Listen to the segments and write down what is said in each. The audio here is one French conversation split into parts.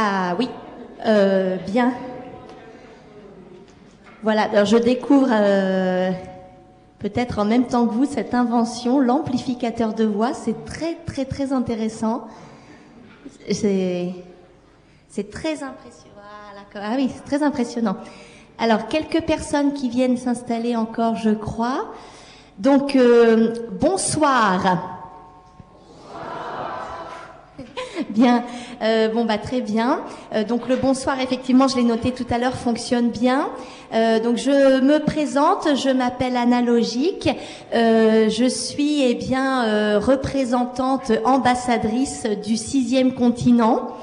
Ah oui, bien. Voilà, alors je découvre peut-être en même temps que vous cette invention, l'amplificateur de voix. C'est très très très intéressant. C'est très impressionnant. Voilà, ah oui, c'est très impressionnant. Alors, quelques personnes qui viennent s'installer encore, je crois. Donc, bonsoir. Bien, très bien. Donc le bonsoir, effectivement, je l'ai noté tout à l'heure, fonctionne bien. Donc je me présente, je m'appelle Analogique, je suis représentante ambassadrice du 6e continent.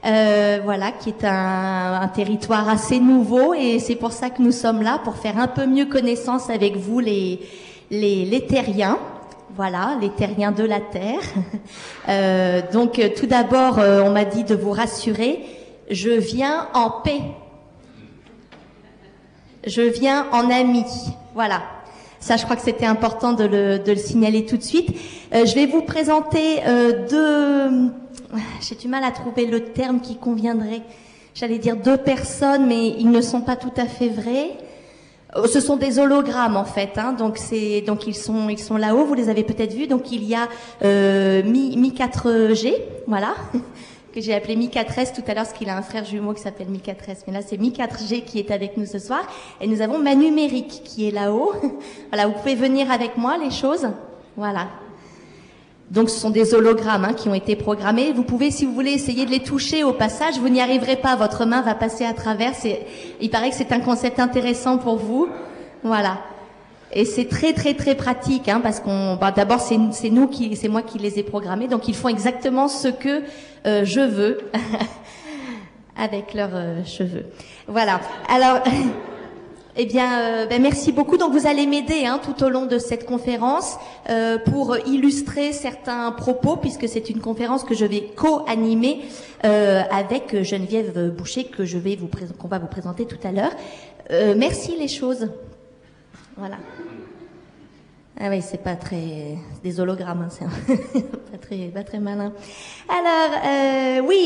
Voilà, qui est un territoire assez nouveau, et c'est pour ça que nous sommes là, pour faire un peu mieux connaissance avec vous les terriens. Voilà, les terriens de la Terre. Donc, tout d'abord, on m'a dit de vous rassurer, je viens en paix. Je viens en ami. Voilà. Ça, je crois que c'était important de le signaler tout de suite. Je vais vous présenter j'ai du mal à trouver le terme qui conviendrait. J'allais dire 2 personnes, mais ils ne sont pas tout à fait vrais. Ce sont des hologrammes en fait, hein. Donc ils sont là-haut, vous les avez peut-être vus. Donc il y a Mi 4G, voilà, que j'ai appelé Mi 4S tout à l'heure, parce qu'il a un frère jumeau qui s'appelle Mi 4S, mais là c'est Mi 4G qui est avec nous ce soir. Et nous avons Manu Méric qui est là-haut. Voilà, vous pouvez venir avec moi les choses. Voilà. Donc ce sont des hologrammes, hein, qui ont été programmés. Vous pouvez, si vous voulez, essayer de les toucher au passage. Vous n'y arriverez pas, votre main va passer à travers. Il paraît que c'est un concept intéressant pour vous. Voilà. Et c'est très très très pratique, hein, parce d'abord c'est moi qui les ai programmés, donc ils font exactement ce que je veux avec leurs cheveux. Voilà. Alors. Merci beaucoup. Donc vous allez m'aider, hein, tout au long de cette conférence pour illustrer certains propos, puisque c'est une conférence que je vais co-animer avec Geneviève Boucher, qu'on va vous présenter tout à l'heure. Merci les choses. Voilà. Ah oui, c'est pas très des hologrammes, hein, c'est pas très malin.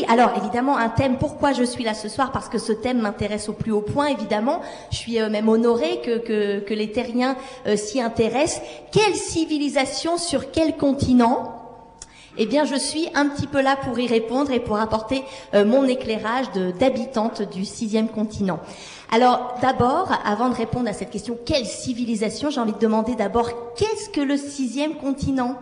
Alors évidemment un thème. Pourquoi je suis là ce soir? Parce que ce thème m'intéresse au plus haut point. Évidemment, je suis même honorée que les terriens s'y intéressent. Quelle civilisation sur quel continent? Eh bien, je suis un petit peu là pour y répondre et pour apporter mon éclairage d'habitante du 6e continent. Alors, d'abord, avant de répondre à cette question, quelle civilisation, j'ai envie de demander d'abord, qu'est-ce que le 6e continent?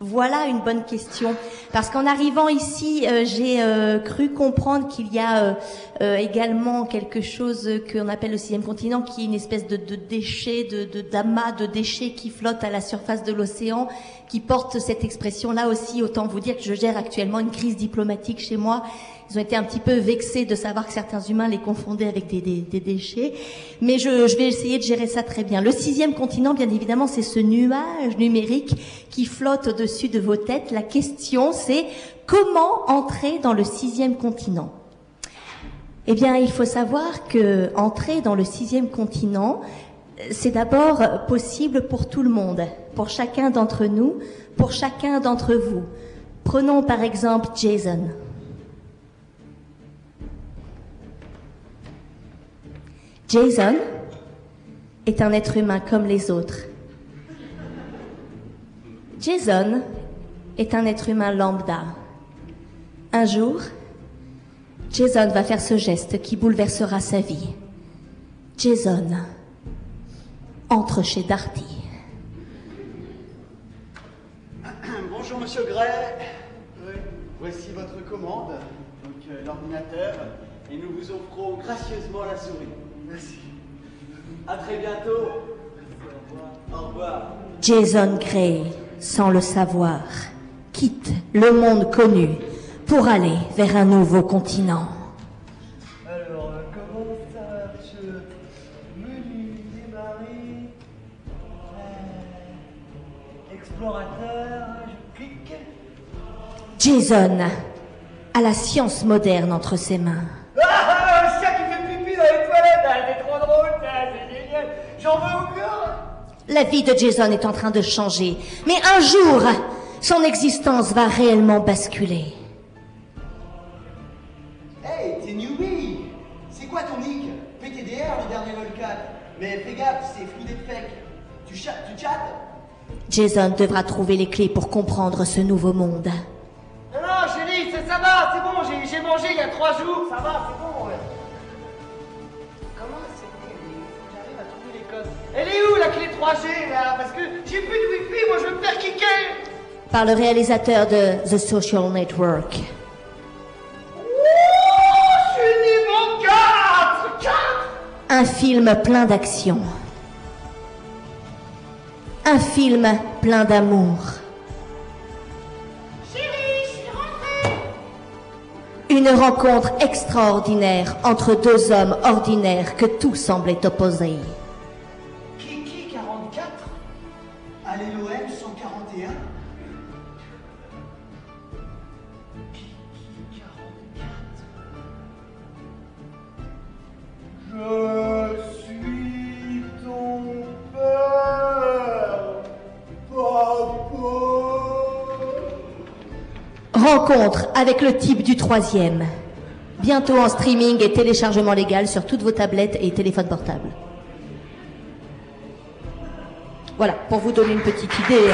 Voilà une bonne question. Parce qu'en arrivant ici, j'ai cru comprendre qu'il y a également quelque chose qu'on appelle le 6e continent, qui est une espèce de déchet, d'amas de déchets qui flotte à la surface de l'océan, qui porte cette expression-là aussi. Autant vous dire que je gère actuellement une crise diplomatique chez moi. Ils ont été un petit peu vexés de savoir que certains humains les confondaient avec des déchets. Mais je vais essayer de gérer ça très bien. Le 6e continent, bien évidemment, c'est ce nuage numérique qui flotte au-dessus de vos têtes. La question, c'est comment entrer dans le 6e continent? Eh bien, il faut savoir que entrer dans le 6e continent, c'est d'abord possible pour tout le monde, pour chacun d'entre nous, pour chacun d'entre vous. Prenons par exemple Jason. Jason est un être humain comme les autres. Jason est un être humain lambda. Un jour, Jason va faire ce geste qui bouleversera sa vie. Jason entre chez Darty. Bonjour Monsieur Gray. Voici votre commande, donc l'ordinateur, et nous vous offrons gracieusement la souris. Merci. À très bientôt. Au revoir. Jason Gray, sans le savoir, quitte le monde connu pour aller vers un nouveau continent. Alors, comment ça, monsieur? Menu, démarrer. Explorateur, je clique. Jason a la science moderne entre ses mains. Ah, un chat qui fait pipi dans les toilettes, ah, c'est trop drôle, ça, c'est génial. J'en veux encore. La vie de Jason est en train de changer, mais un jour, son existence va réellement basculer. Chad? Jason devra trouver les clés pour comprendre ce nouveau monde. Non, non, chérie, ça va, c'est bon, j'ai mangé il y a 3 jours, ça va, c'est bon. Comment c'est bon? J'arrive à trouver les codes. Elle est où la clé 3G là? Parce que j'ai plus de wifi, moi je veux me faire kicker. Par le réalisateur de The Social Network. Oh, je suis niveau 4. Un film plein d'action. Un film plein d'amour. Chérie, je suis rentrée. Une rencontre extraordinaire entre deux hommes ordinaires que tout semblait opposer. Kiki 44? Allez l'OM 141? Kiki 44. Je suis ton père, papa. Rencontre avec le type du troisième. Bientôt en streaming et téléchargement légal sur toutes vos tablettes et téléphones portables. Voilà, pour vous donner une petite idée.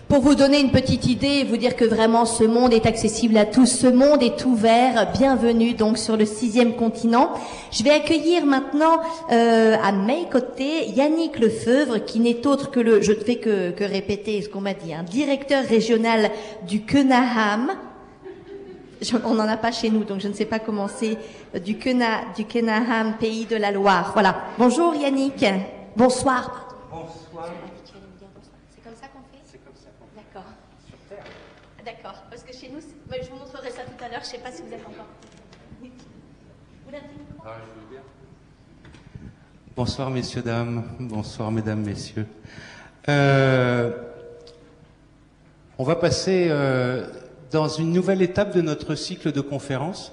Pour vous donner une petite idée et vous dire que vraiment ce monde est accessible à tous, ce monde est ouvert. Bienvenue donc sur le 6e continent. Je vais accueillir maintenant à mes côtés Yannick Lefeuvre, qui n'est autre que je ne fais que répéter ce qu'on m'a dit, directeur régional du Kenaham. On n'en a pas chez nous, donc je ne sais pas comment c'est, du Kenaham, pays de la Loire. Voilà. Bonjour Yannick. Bonsoir. Bonsoir. C'est comme ça qu'on fait? C'est comme ça qu'on fait. D'accord. Sur Terre. D'accord. Parce que chez nous, je vous montrerai ça tout à l'heure. Je ne sais pas si vous êtes encore. Vous l'avez dit? Ah, je veux bien. Bonsoir messieurs, dames. Bonsoir mesdames, messieurs. On va passer dans une nouvelle étape de notre cycle de conférences.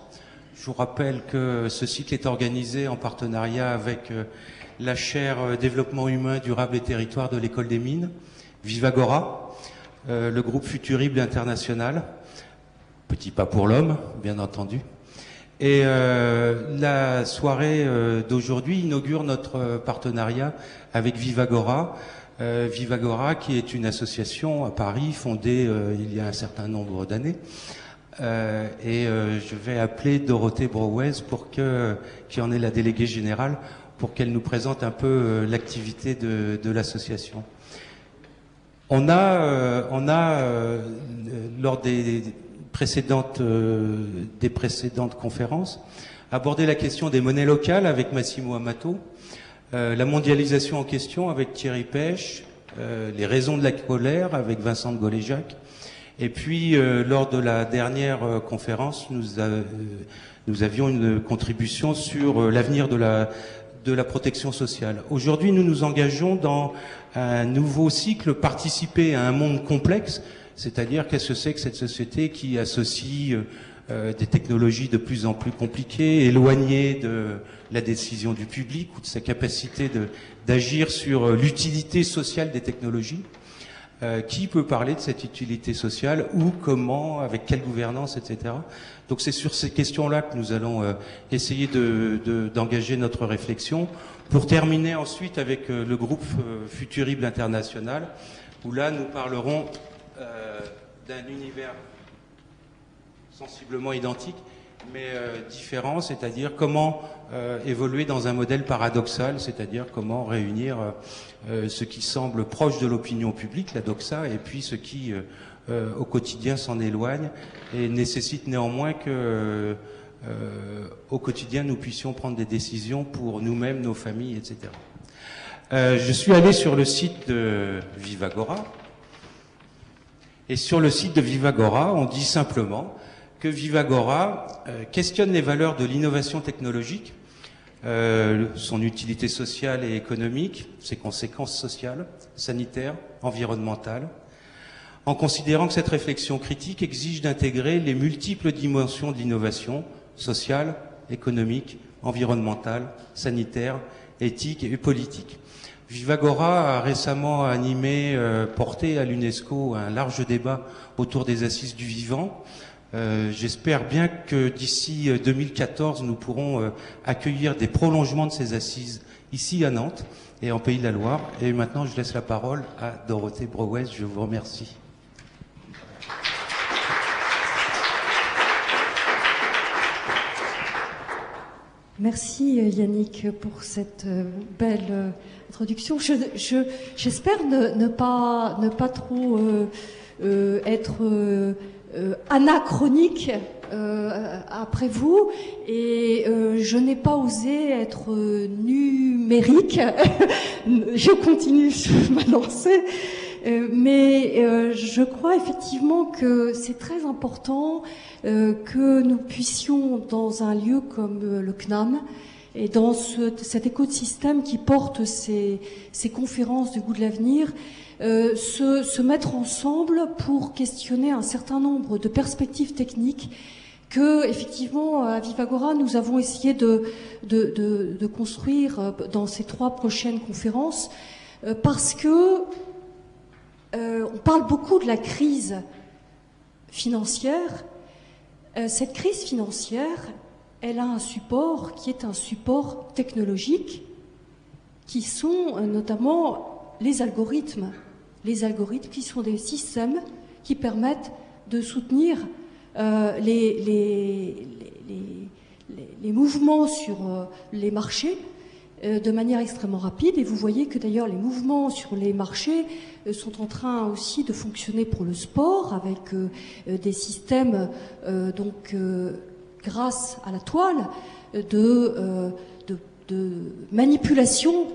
Je vous rappelle que ce cycle est organisé en partenariat avec la chaire Développement humain, durable et territoire de l'École des Mines, Vivagora, le groupe Futurible International, Petit pas pour l'homme, bien entendu. Et la soirée d'aujourd'hui inaugure notre partenariat avec Vivagora. Vivagora, qui est une association à Paris fondée il y a un certain nombre d'années. Je vais appeler Dorothée Brouez qui en est la déléguée générale, pour qu'elle nous présente un peu l'activité de l'association. On a lors des précédentes conférences abordé la question des monnaies locales avec Massimo Amato, la mondialisation en question avec Thierry Pêche, les raisons de la colère avec Vincent de Gaulle-Jacques. Et puis, lors de la dernière conférence, nous avions une contribution sur l'avenir de la protection sociale. Aujourd'hui, nous nous engageons dans un nouveau cycle, participer à un monde complexe, c'est-à-dire qu'est-ce que c'est que cette société qui associe des technologies de plus en plus compliquées, éloignées de la décision du public ou de sa capacité d'agir sur l'utilité sociale des technologies. Qui peut parler de cette utilité sociale, où, comment, avec quelle gouvernance, etc. Donc c'est sur ces questions-là que nous allons essayer d'engager notre réflexion, pour terminer ensuite avec le groupe Futurible International, où là nous parlerons d'un univers sensiblement identique, mais différent, c'est-à-dire comment évoluer dans un modèle paradoxal, c'est-à-dire comment réunir ce qui semble proche de l'opinion publique, la doxa, et puis ce qui au quotidien s'en éloigne et nécessite néanmoins que au quotidien nous puissions prendre des décisions pour nous-mêmes, nos familles, etc. Je suis allé sur le site de Vivagora, et sur le site de Vivagora, on dit simplement que Vivagora questionne les valeurs de l'innovation technologique, son utilité sociale et économique, ses conséquences sociales, sanitaires, environnementales, en considérant que cette réflexion critique exige d'intégrer les multiples dimensions de l'innovation sociale, économique, environnementale, sanitaire, éthique et politique. Vivagora a récemment animé, porté à l'UNESCO un large débat autour des assises du vivant, J'espère bien que d'ici 2014, nous pourrons accueillir des prolongements de ces assises ici à Nantes et en Pays de la Loire. Et maintenant, je laisse la parole à Dorothée Brouès. Je vous remercie. Merci Yannick pour cette belle introduction. J'espère ne pas trop être anachronique après vous, et je n'ai pas osé être numérique. Je continue sur ma lancée. Mais je crois effectivement que c'est très important que nous puissions, dans un lieu comme le CNAM, et dans cet écosystème qui porte ces conférences du goût de l'avenir, se mettre ensemble pour questionner un certain nombre de perspectives techniques que, effectivement, à Vivagora, nous avons essayé de construire dans ces 3 prochaines conférences, parce que on parle beaucoup de la crise financière. Cette crise financière, elle a un support qui est un support technologique, qui sont notamment les algorithmes. Les algorithmes qui sont des systèmes qui permettent de soutenir les mouvements sur les marchés de manière extrêmement rapide. Et vous voyez que d'ailleurs les mouvements sur les marchés sont en train aussi de fonctionner pour le sport, avec des systèmes grâce à la toile de manipulation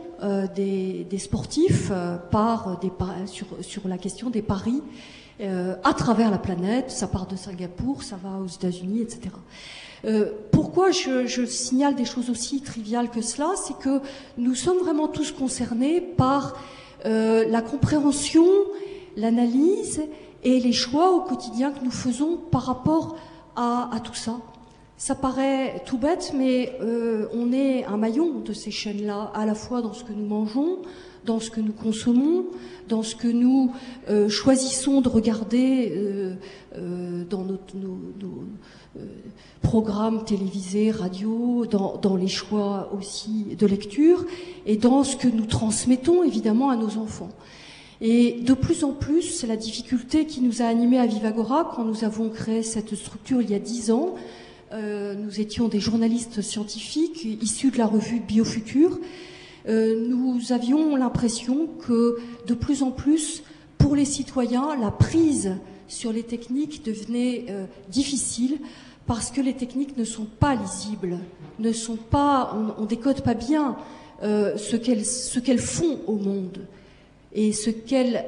des sportifs sur la question des paris à travers la planète. Ça part de Singapour, ça va aux États-Unis, etc. Pourquoi je signale des choses aussi triviales que cela, c'est que nous sommes vraiment tous concernés par la compréhension, l'analyse et les choix au quotidien que nous faisons par rapport à tout ça. Ça paraît tout bête, mais on est un maillon de ces chaînes-là, à la fois dans ce que nous mangeons, dans ce que nous consommons, dans ce que nous choisissons de regarder dans nos programmes télévisés, radio, dans les choix aussi de lecture, et dans ce que nous transmettons évidemment à nos enfants. Et de plus en plus, c'est la difficulté qui nous a animés à Vivagora quand nous avons créé cette structure il y a 10 ans. Nous étions des journalistes scientifiques issus de la revue Biofutur. Nous avions l'impression que de plus en plus, pour les citoyens, la prise sur les techniques devenait difficile, parce que les techniques ne sont pas lisibles, on décode pas bien ce qu'elles font au monde et ce qu'elles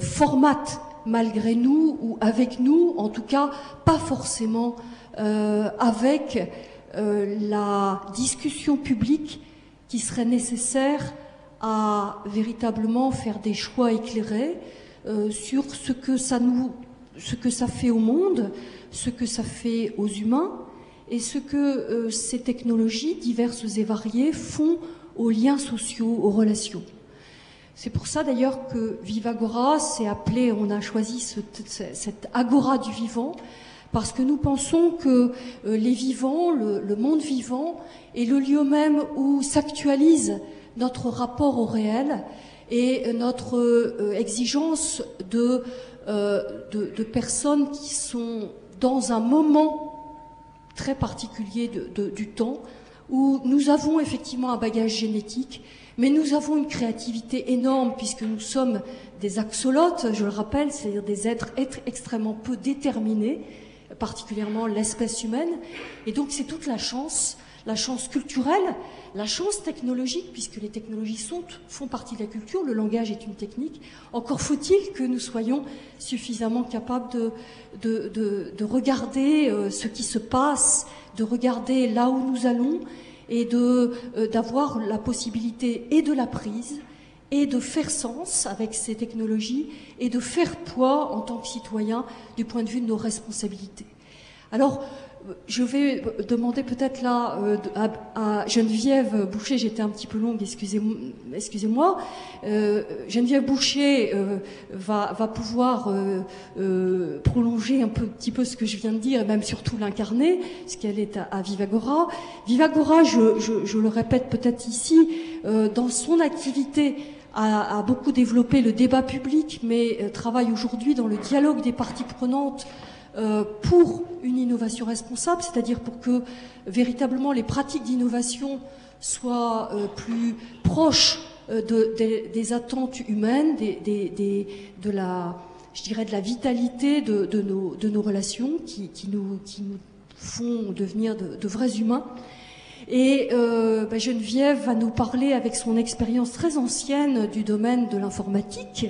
formatent malgré nous ou avec nous, en tout cas pas forcément avec la discussion publique qui serait nécessaire à véritablement faire des choix éclairés sur ce que ça fait au monde, ce que ça fait aux humains, et ce que ces technologies diverses et variées font aux liens sociaux, aux relations. C'est pour ça d'ailleurs que Vivagora s'est appelé, on a choisi cette agora du vivant, parce que nous pensons que les vivants, le monde vivant, est le lieu même où s'actualise notre rapport au réel et notre exigence de personnes qui sont dans un moment très particulier du temps, où nous avons effectivement un bagage génétique, mais nous avons une créativité énorme, puisque nous sommes des axolotes, je le rappelle, c'est-à-dire des êtres extrêmement peu déterminés, particulièrement l'espèce humaine. Et donc c'est toute la chance culturelle, la chance technologique, puisque les technologies font partie de la culture, le langage est une technique. Encore faut-il que nous soyons suffisamment capables de regarder ce qui se passe, de regarder là où nous allons, et d'avoir la possibilité et de la prise, et de faire sens avec ces technologies, et de faire poids en tant que citoyen du point de vue de nos responsabilités. Alors, je vais demander peut-être là à Geneviève Boucher, j'étais un petit peu longue, excusez-moi. Geneviève Boucher va pouvoir prolonger un petit peu ce que je viens de dire, et même surtout l'incarner, puisqu'elle est à Vivagora. Vivagora, je le répète peut-être ici, dans son activité, a beaucoup développé le débat public, mais travaille aujourd'hui dans le dialogue des parties prenantes pour une innovation responsable, c'est-à-dire pour que véritablement les pratiques d'innovation soient plus proches des attentes humaines, de la vitalité de nos relations qui nous font devenir de vrais humains. Et Geneviève va nous parler avec son expérience très ancienne du domaine de l'informatique.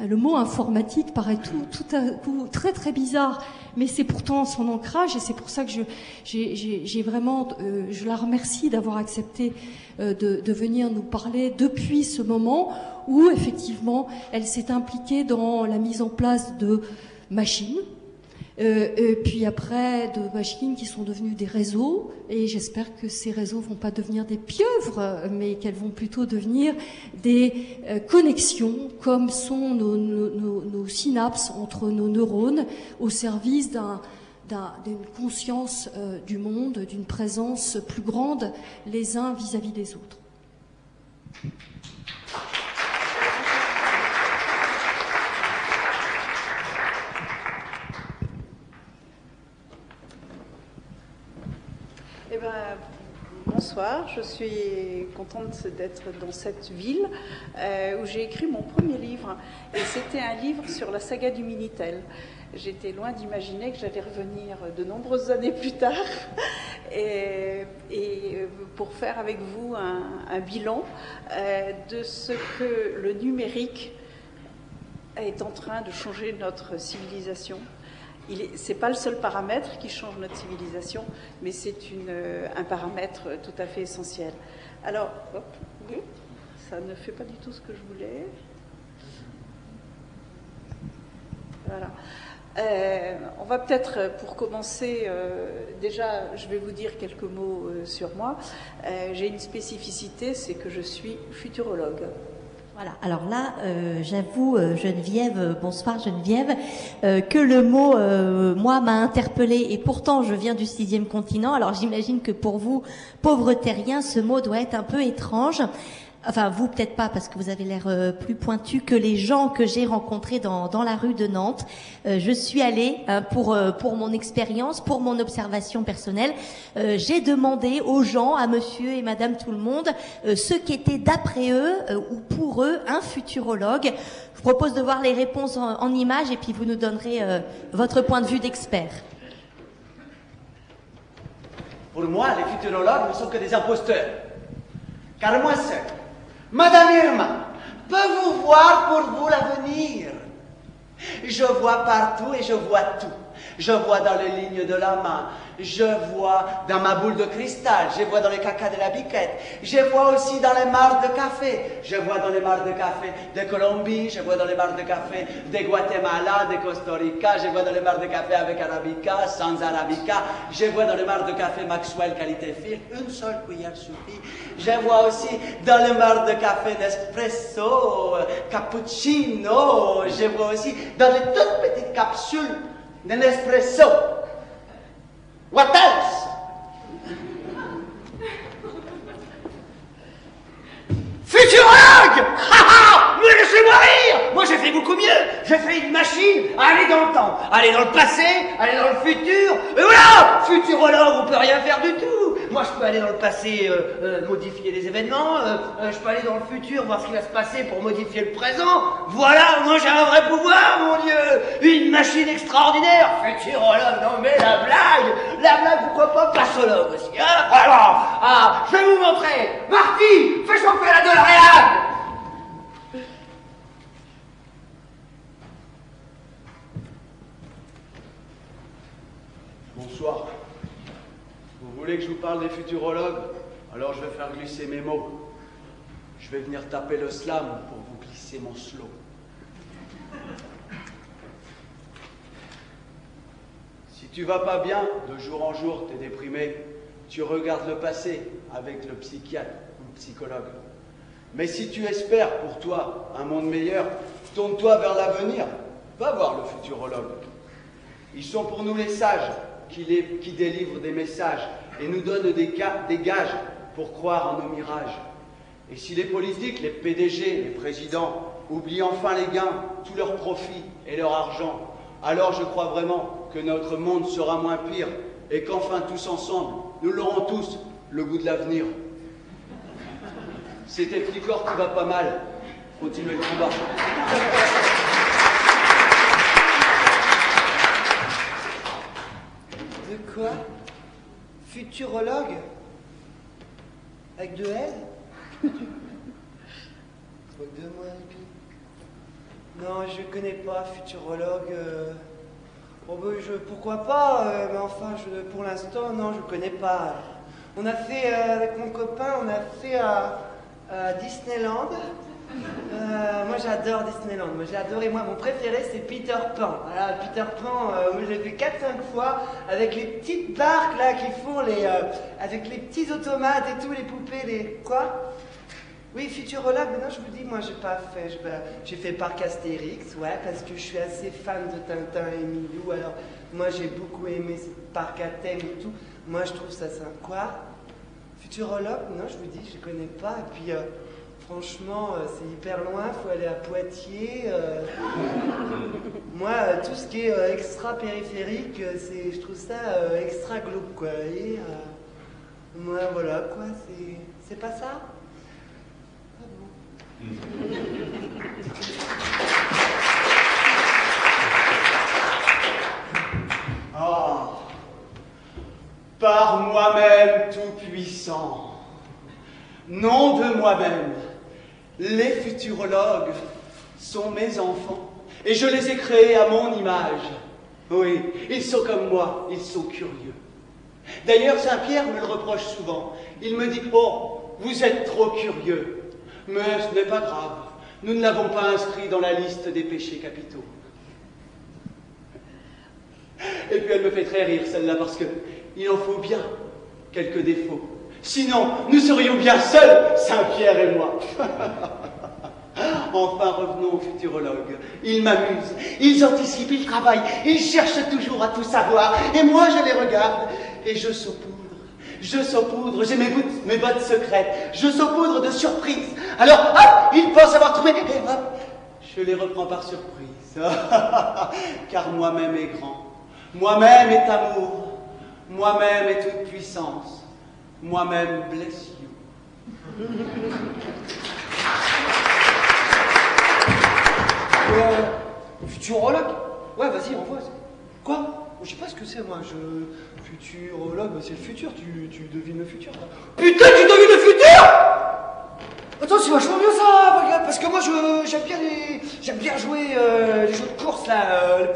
Le mot informatique paraît tout à coup très très bizarre, mais c'est pourtant son ancrage, et c'est pour ça que j'ai vraiment, je la remercie d'avoir accepté de venir nous parler depuis ce moment où effectivement elle s'est impliquée dans la mise en place de machines. Et puis après, de machines qui sont devenues des réseaux, et j'espère que ces réseaux vont pas devenir des pieuvres, mais qu'elles vont plutôt devenir des connexions, comme sont nos synapses entre nos neurones, au service d'une conscience du monde, d'une présence plus grande les uns vis-à-vis des autres. Bonsoir, je suis contente d'être dans cette ville où j'ai écrit mon premier livre. Et c'était un livre sur la saga du Minitel. J'étais loin d'imaginer que j'allais revenir de nombreuses années plus tard et pour faire avec vous un bilan de ce que le numérique est en train de changer notre civilisation. Ce n'est pas le seul paramètre qui change notre civilisation, mais c'est un paramètre tout à fait essentiel. Alors, oui, ça ne fait pas du tout ce que je voulais. Voilà. On va peut-être, pour commencer, déjà, je vais vous dire quelques mots sur moi. J'ai une spécificité, c'est que je suis futurologue. Voilà, alors là, j'avoue, Geneviève, bonsoir Geneviève, que le mot, moi, m'a interpellée, et pourtant je viens du 6e continent, alors j'imagine que pour vous, pauvres terriens, ce mot doit être un peu étrange. Enfin, vous peut-être pas, parce que vous avez l'air plus pointu que les gens que j'ai rencontrés dans la rue de Nantes. Je suis allée pour mon expérience, pour mon observation personnelle. J'ai demandé aux gens, à monsieur et madame tout le monde, ce qu'était d'après eux ou pour eux un futurologue. Je vous propose de voir les réponses en images et puis vous nous donnerez votre point de vue d'expert. Pour moi, les futurologues ne sont que des imposteurs. Car moi seul, Madame Irma, peut vous voir pour vous l'avenir. Je vois partout et je vois tout. Je vois dans les lignes de la main, je vois dans ma boule de cristal, je vois dans les cacas de la biquette, je vois aussi dans les mares de café, je vois dans les mares de café de Colombie, je vois dans les mares de café de Guatemala, de Costa Rica, je vois dans les mares de café avec Arabica, sans Arabica, je vois dans les mares de café Maxwell qualité fine, une seule cuillère suffit. Je vois aussi dans les mares de café Nespresso, cappuccino, je vois aussi dans les toutes petites capsules de Nespresso. What else? Futurologue! Mais laissez-moi rire! Moi j'ai fait beaucoup mieux! J'ai fait une machine à aller dans le temps, aller dans le passé, aller dans le futur, et voilà! Futurologue, on peut rien faire du tout! Moi je peux aller dans le passé, modifier les événements, je peux aller dans le futur, voir ce qui va se passer pour modifier le présent. Voilà, moi j'ai un vrai pouvoir, mon Dieu! Une machine extraordinaire! Futurologue, non mais la blague, pourquoi pas passologue aussi, hein? Alors, je vais vous montrer! Marty, fais chauffer la DeLorean! Bonsoir. Vous voulez que je vous parle des futurologues? Alors je vais faire glisser mes mots. Je vais venir taper le slam pour vous glisser mon slow. Si tu vas pas bien, de jour en jour, t'es déprimé, tu regardes le passé avec le psychiatre ou le psychologue. Mais si tu espères pour toi un monde meilleur, tourne-toi vers l'avenir, va voir le futurologue. Ils sont pour nous les sages qui délivrent des messages et nous donnent des gages pour croire en nos mirages. Et si les politiques, les PDG, les présidents oublient enfin les gains, tous leurs profits et leur argent, alors je crois vraiment que notre monde sera moins pire et qu'enfin tous ensemble, nous l'aurons tous, le goût de l'avenir. C'était Plicor qui va pas mal. Continuez le combat. De quoi? Futurologue? Avec 2 L? Moque de moi, et puis... Non, je connais pas futurologue. Bon, ben, pourquoi pas, mais enfin, pour l'instant, non, je connais pas. On a fait, avec mon copain, on a fait à Disneyland. Moi, j'adore Disneyland. Moi, j'ai adoré. Moi, mon préféré, c'est Peter Pan. Voilà, Peter Pan, moi, je l'ai fait 4-5 fois avec les petites barques là qui font avec les petits automates et tout, les poupées, les quoi? Oui, futurologue, mais non, je vous dis, moi, j'ai pas fait. J'ai fait Parc Astérix, ouais, parce que je suis assez fan de Tintin et Milou. Alors, moi, j'ai beaucoup aimé ce parc à thème et tout. Moi, je trouve ça quoi? Futurologue, non, je vous dis, je connais pas. Et puis, franchement, c'est hyper loin, faut aller à Poitiers. Moi, tout ce qui est extra-périphérique, je trouve ça extra glauque, quoi. Et moi, voilà, quoi, c'est pas ça? Ah bon. Ah, par moi-même tout-puissant, nom de moi-même, les futurologues sont mes enfants et je les ai créés à mon image. Oui, ils sont comme moi, ils sont curieux. D'ailleurs, Saint-Pierre me le reproche souvent. Il me dit « Oh, vous êtes trop curieux. » Mais ce n'est pas grave, nous ne l'avons pas inscrit dans la liste des péchés capitaux. Et puis elle me fait très rire celle-là parce que il en faut bien quelques défauts. Sinon, nous serions bien seuls, Saint-Pierre et moi. Enfin, revenons aux futurologues. Ils m'amusent, ils anticipent, ils travaillent, ils cherchent toujours à tout savoir. Et moi, je les regarde et je saupoudre, j'ai mes bottes secrètes, je saupoudre de surprises. Alors, hop, ils pensent avoir trouvé, et hop, je les reprends par surprise. Car moi-même est grand, moi-même est amour, moi-même est toute puissance, moi-même bless you. Futurologue? Ouais, vas-y, envoie. Quoi? Je sais pas ce que c'est, moi. Futurologue, c'est le futur. Tu devines le futur. Là. Putain, tu devines le futur? Attends, c'est vachement bien ça, parce que moi j'aime bien jouer les jeux de course là,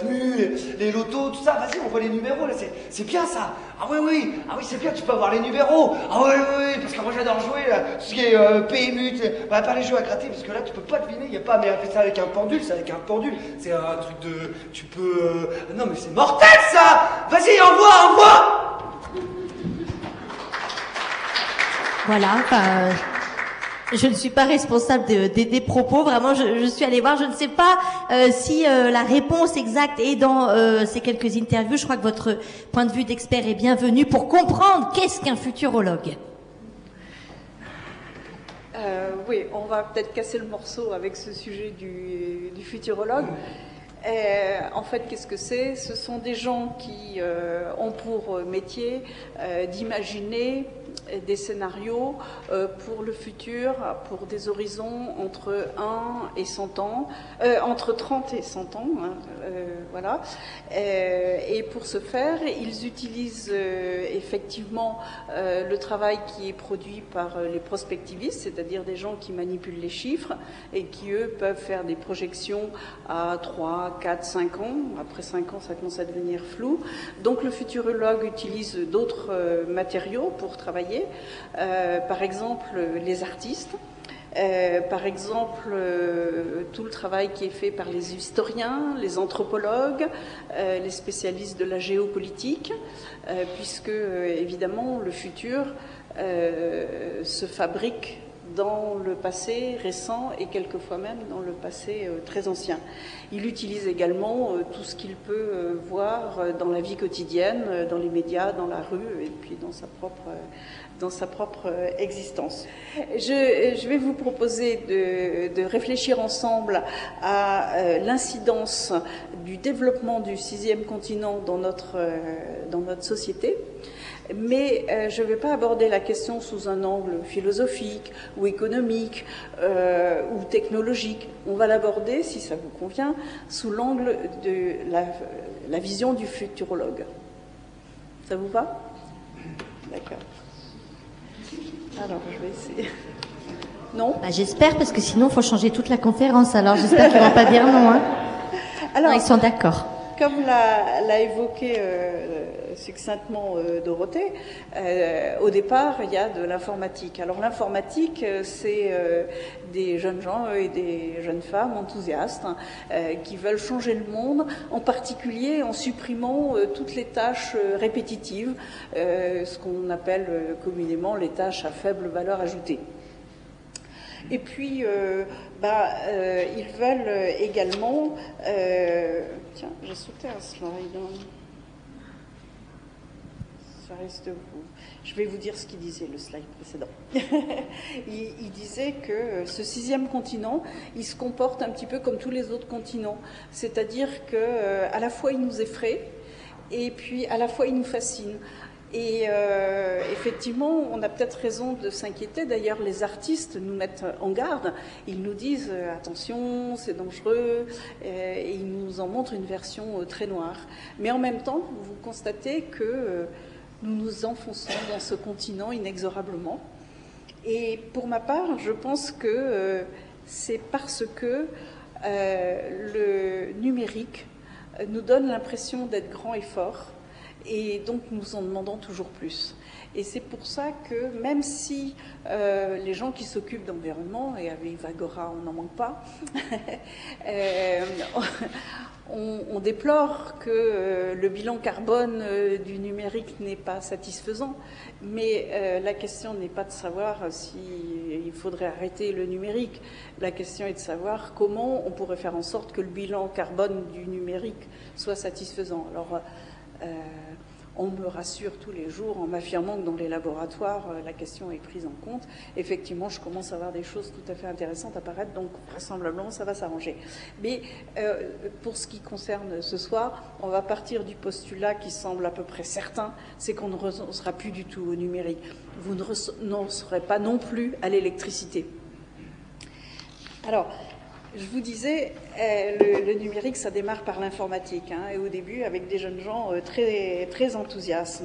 les lotos, tout ça. Vas-y, on voit les numéros là, c'est bien ça. Ah oui, c'est bien, tu peux avoir les numéros. Ah oui, parce que moi j'adore jouer là, tout ce qui est PMU, pas les jeux à gratter, parce que là tu peux pas deviner, y a pas, mais elle fait ça avec un pendule, c'est avec un pendule, c'est un truc de, tu peux, non mais c'est mortel ça. Vas-y, envoie. Voilà, enfin. Je ne suis pas responsable des propos, vraiment, je suis allée voir, je ne sais pas si la réponse exacte est dans ces quelques interviews. Je crois que votre point de vue d'expert est bienvenu pour comprendre qu'est-ce qu'un futurologue. Oui, on va peut-être casser le morceau avec ce sujet du futurologue. En fait, qu'est-ce que c'est? Ce sont des gens qui ont pour métier d'imaginer des scénarios pour le futur, pour des horizons entre 1 et 100 ans, entre 30 et 100 ans, hein, voilà. Et pour ce faire, ils utilisent effectivement le travail qui est produit par les prospectivistes, c'est-à-dire des gens qui manipulent les chiffres et qui, eux, peuvent faire des projections à 3, 4, 5 ans. Après 5 ans, ça commence à devenir flou. Donc le futurologue utilise d'autres matériaux pour travailler. Par exemple, les artistes. Par exemple, tout le travail qui est fait par les historiens, les anthropologues, les spécialistes de la géopolitique, puisque évidemment le futur se fabrique dans le passé récent et quelquefois même dans le passé très ancien. Il utilise également tout ce qu'il peut voir dans la vie quotidienne, dans les médias, dans la rue et puis dans sa propre existence. Je vais vous proposer de réfléchir ensemble à l'incidence du développement du 6e continent dans notre société. Mais je ne vais pas aborder la question sous un angle philosophique ou économique ou technologique. On va l'aborder, si ça vous convient, sous l'angle de la vision du futurologue. Ça vous va? D'accord. Alors, je vais essayer. Non? Bah, j'espère, parce que sinon, il faut changer toute la conférence. Alors, j'espère qu'ils ne vont pas dire non. Hein. Alors, non, ils sont d'accord. Comme l'a évoqué succinctement Dorothée, au départ, il y a de l'informatique. Alors l'informatique, c'est des jeunes gens et des jeunes femmes enthousiastes qui veulent changer le monde, en particulier en supprimant toutes les tâches répétitives, ce qu'on appelle communément les tâches à faible valeur ajoutée. Et puis, ils veulent également... tiens, j'ai sauté un slide. Ça reste vous. Je vais vous dire ce qu'il disait, le slide précédent. Il disait que ce 6e continent, il se comporte un petit peu comme tous les autres continents. C'est-à-dire qu'à la fois, il nous effraie, et puis à la fois, il nous fascine. Et effectivement, on a peut-être raison de s'inquiéter. D'ailleurs, les artistes nous mettent en garde. Ils nous disent attention, c'est dangereux, et ils nous en montrent une version très noire. Mais en même temps, vous constatez que nous nous enfonçons dans ce continent inexorablement. Et pour ma part, je pense que c'est parce que le numérique nous donne l'impression d'être grand et fort. Et donc, nous en demandons toujours plus. Et c'est pour ça que même si les gens qui s'occupent d'environnement, et avec Agora, on n'en manque pas, on déplore que le bilan carbone du numérique n'est pas satisfaisant. Mais la question n'est pas de savoir s'il faudrait arrêter le numérique. La question est de savoir comment on pourrait faire en sorte que le bilan carbone du numérique soit satisfaisant. Alors, on me rassure tous les jours en m'affirmant que dans les laboratoires, la question est prise en compte. Effectivement, je commence à voir des choses tout à fait intéressantes apparaître, donc vraisemblablement, ça va s'arranger. Mais pour ce qui concerne ce soir, on va partir du postulat qui semble à peu près certain, c'est qu'on ne renoncera plus du tout au numérique. Vous ne renoncerez pas non plus à l'électricité. Alors, je vous disais, le numérique, ça démarre par l'informatique, et au début avec des jeunes gens très enthousiastes,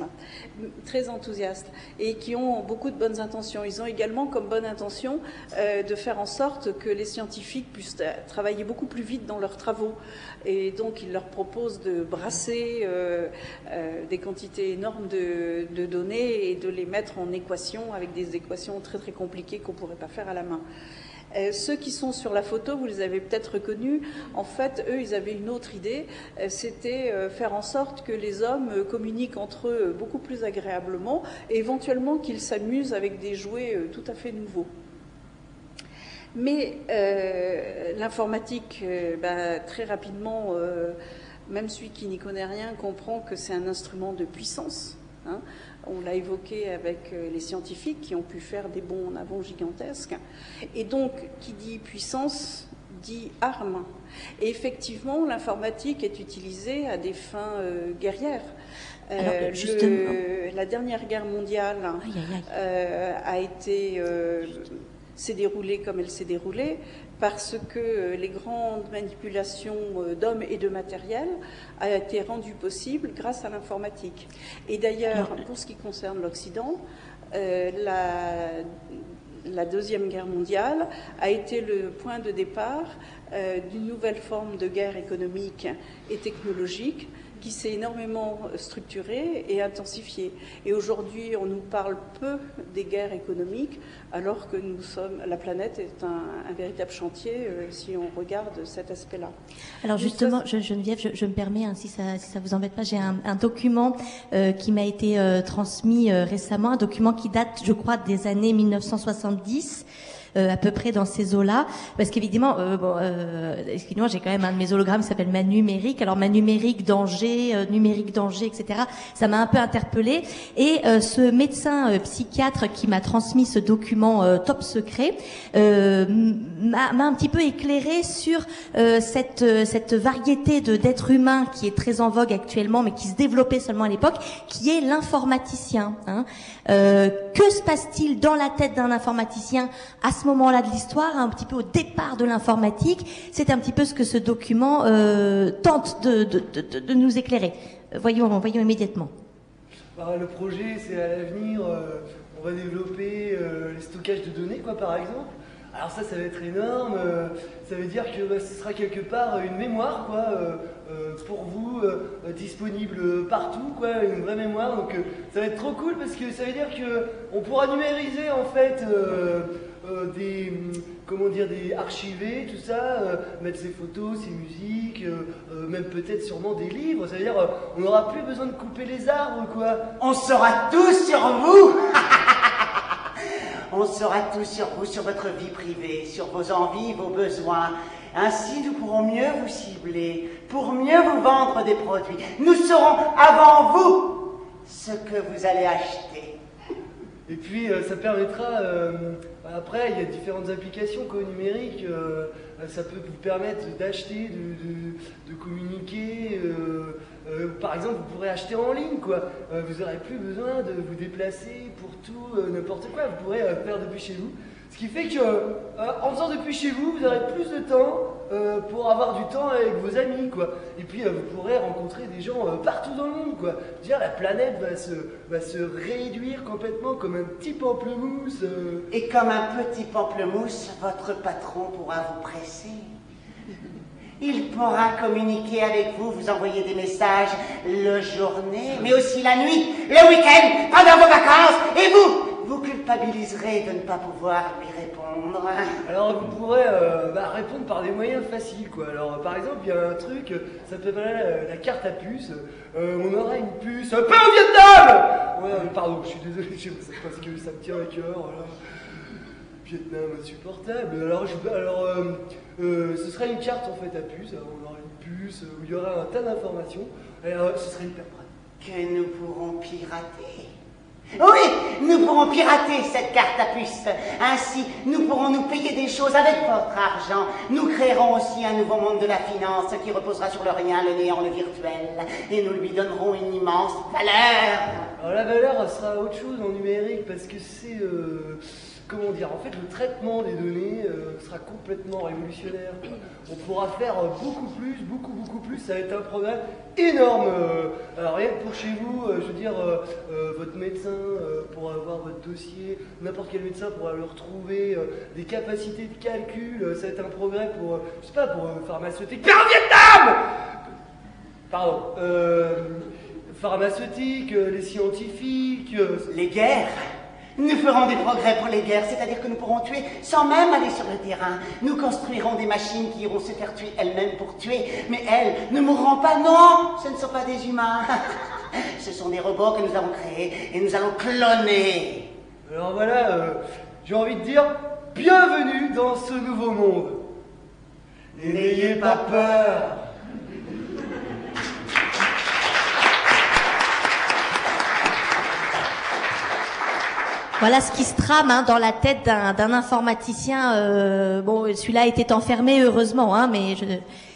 et qui ont beaucoup de bonnes intentions. Ils ont également comme bonne intention de faire en sorte que les scientifiques puissent travailler beaucoup plus vite dans leurs travaux. Et donc, ils leur proposent de brasser des quantités énormes de données et de les mettre en équation avec des équations très très compliquées qu'on ne pourrait pas faire à la main. Ceux qui sont sur la photo, vous les avez peut-être reconnus, en fait, eux, ils avaient une autre idée, c'était faire en sorte que les hommes communiquent entre eux beaucoup plus agréablement et éventuellement qu'ils s'amusent avec des jouets tout à fait nouveaux. Mais l'informatique, très rapidement, même celui qui n'y connaît rien comprend que c'est un instrument de puissance. On l'a évoqué avec les scientifiques qui ont pu faire des bonds en avant gigantesques. Et donc, qui dit puissance, dit arme. Et effectivement, l'informatique est utilisée à des fins guerrières. Alors, la dernière guerre mondiale s'est déroulée comme elle s'est déroulée parce que les grandes manipulations d'hommes et de matériel a été rendues possibles grâce à l'informatique. Et d'ailleurs, pour ce qui concerne l'Occident, la Deuxième Guerre mondiale a été le point de départ d'une nouvelle forme de guerre économique et technologique qui s'est énormément structuré et intensifié. Et aujourd'hui, on nous parle peu des guerres économiques, alors que la planète est un véritable chantier si on regarde cet aspect-là. Alors justement, Geneviève, je me permets, hein, si ça vous embête pas, j'ai un document qui m'a été transmis récemment, un document qui date, je crois, des années 1970. À peu près dans ces eaux-là, parce qu'évidemment, excusez-moi, j'ai quand même un de mes hologrammes qui s'appelle Manumérique. Alors Manumérique, danger, numérique, danger, etc. Ça m'a un peu interpellée. Et ce médecin psychiatre qui m'a transmis ce document top secret m'a un petit peu éclairé sur cette variété d'êtres humains qui est très en vogue actuellement, mais qui se développait seulement à l'époque, qui est l'informaticien. Hein. Que se passe-t-il dans la tête d'un informaticien à ce moment-là de l'histoire, un petit peu au départ de l'informatique? C'est un petit peu ce que ce document tente de nous éclairer. Voyons immédiatement. Le projet, c'est à l'avenir, on va développer les stockages de données, quoi, par exemple. Alors ça va être énorme, ça veut dire que ce sera quelque part une mémoire, quoi, pour vous, disponible partout, quoi, une vraie mémoire. Donc ça va être trop cool parce que ça veut dire qu'on pourra numériser en fait des archivés, tout ça, mettre ses photos, ses musiques, même peut-être sûrement des livres. Ça veut dire on n'aura plus besoin de couper les arbres, quoi. On saura tout sur vous. On saura tout sur vous, sur votre vie privée, sur vos envies, vos besoins. Ainsi, nous pourrons mieux vous cibler, pour mieux vous vendre des produits. Nous saurons avant vous ce que vous allez acheter. Et puis, ça permettra, après, il y a différentes applications numériques, ça peut vous permettre d'acheter, de communiquer. Par exemple, vous pourrez acheter en ligne, quoi. Vous n'aurez plus besoin de vous déplacer pour tout, n'importe quoi. Vous pourrez faire depuis chez vous. Ce qui fait que, en faisant depuis chez vous, vous aurez plus de temps pour avoir du temps avec vos amis, quoi. Et puis, vous pourrez rencontrer des gens partout dans le monde, quoi. Dire, la planète va se réduire complètement comme un petit pamplemousse. Et comme un petit pamplemousse, votre patron pourra vous presser. Il pourra communiquer avec vous, vous envoyer des messages la journée, mais aussi la nuit, le week-end, pendant vos vacances, et vous culpabiliserez de ne pas pouvoir lui répondre. Alors vous pourrez répondre par des moyens faciles, quoi. Alors par exemple, il y a un truc, ça s'appelle la carte à puce. On aura une puce, pas au Vietnam. Ouais, pardon, je suis désolé, c'est parce que ça me tient à cœur, voilà. Vietnam insupportable. Alors, ce serait une carte en fait à puce. Alors, on aura une puce où il y aura un tas d'informations. Et ce serait hyper pratique. Que nous pourrons pirater. Oui, nous pourrons pirater cette carte à puce. Ainsi, nous pourrons nous payer des choses avec votre argent. Nous créerons aussi un nouveau monde de la finance qui reposera sur le rien, le néant, le virtuel. Et nous lui donnerons une immense valeur. Alors la valeur sera autre chose en numérique parce que c'est... comment dire, en fait le traitement des données sera complètement révolutionnaire. On pourra faire beaucoup plus, ça va être un progrès énorme. Alors rien que pour chez vous, je veux dire, votre médecin pour avoir votre dossier, n'importe quel médecin pourra le retrouver, des capacités de calcul, ça va être un progrès pour, je sais pas, pour pharmaceutique. Pas au Vietnam. Pardon. Pharmaceutique, les scientifiques... Les guerres. Nous ferons des progrès pour les guerres, c'est-à-dire que nous pourrons tuer sans même aller sur le terrain. Nous construirons des machines qui iront se faire tuer elles-mêmes pour tuer, mais elles ne mourront pas, non, ce ne sont pas des humains. Ce sont des robots que nous avons créés et nous allons cloner. Alors voilà, j'ai envie de dire, bienvenue dans ce nouveau monde. Et n'ayez pas peur. Voilà ce qui se trame dans la tête d'un informaticien. Bon, celui-là était enfermé heureusement, mais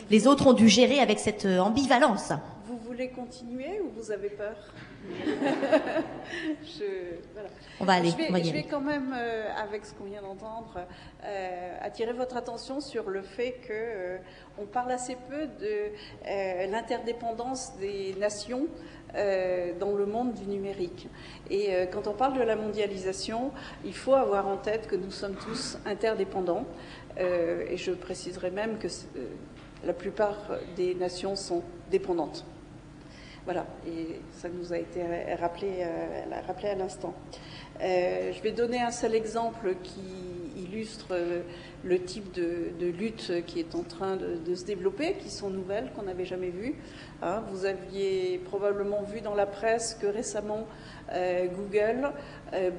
les autres ont dû gérer avec cette ambivalence. Vous voulez continuer ou vous avez peur? Voilà. On va aller. Je vais quand même, avec ce qu'on vient d'entendre, attirer votre attention sur le fait que on parle assez peu de l'interdépendance des nations dans le monde du numérique. Et quand on parle de la mondialisation, il faut avoir en tête que nous sommes tous interdépendants. Et je préciserai même que la plupart des nations sont dépendantes. Voilà, et ça nous a été rappelé à l'instant. Je vais donner un seul exemple qui illustre le type de lutte qui est en train de se développer, qui sont nouvelles, qu'on n'avait jamais vues. Hein, vous aviez probablement vu dans la presse que récemment Google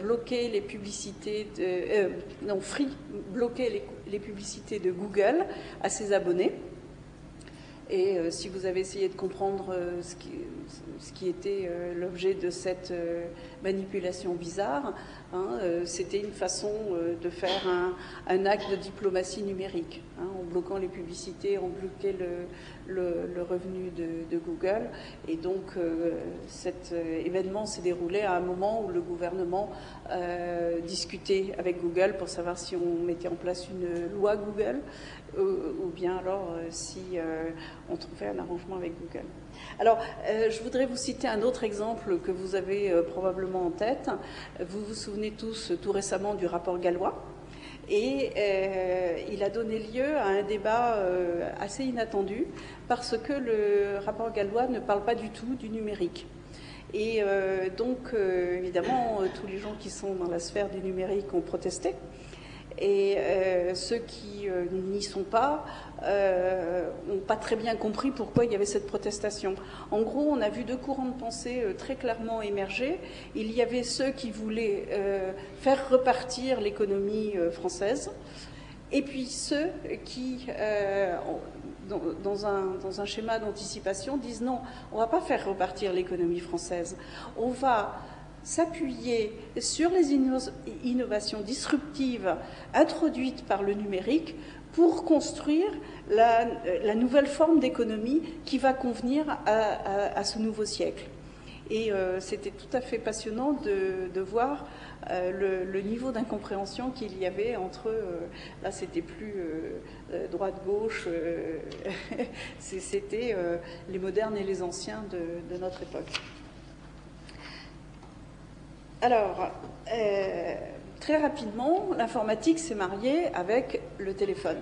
bloquait les publicités Free bloquait les publicités de Google à ses abonnés. Et si vous avez essayé de comprendre ce qui était l'objet de cette manipulation bizarre, hein, c'était une façon de faire un acte de diplomatie numérique. Hein, en bloquant les publicités, on bloquait le revenu de Google. Et donc cet événement s'est déroulé à un moment où le gouvernement discutait avec Google pour savoir si on mettait en place une loi Google ou bien alors si on trouvait un arrangement avec Google. Alors, je voudrais vous citer un autre exemple que vous avez probablement en tête. Vous vous souvenez tous tout récemment du rapport Gallois. Et il a donné lieu à un débat assez inattendu parce que le rapport Gallois ne parle pas du tout du numérique. Et donc, évidemment, tous les gens qui sont dans la sphère du numérique ont protesté. Et ceux qui n'y sont pas n'ont pas très bien compris pourquoi il y avait cette protestation. En gros, on a vu deux courants de pensée très clairement émerger. Il y avait ceux qui voulaient faire repartir l'économie française, et puis ceux qui, dans un schéma d'anticipation, disent non, on ne va pas faire repartir l'économie française, on va s'appuyer sur les innovations disruptives introduites par le numérique pour construire la nouvelle forme d'économie qui va convenir à ce nouveau siècle. Et c'était tout à fait passionnant de voir le niveau d'incompréhension qu'il y avait entre, là c'était plus droite-gauche, c'était les modernes et les anciens de notre époque. Alors, très rapidement, l'informatique s'est mariée avec le téléphone.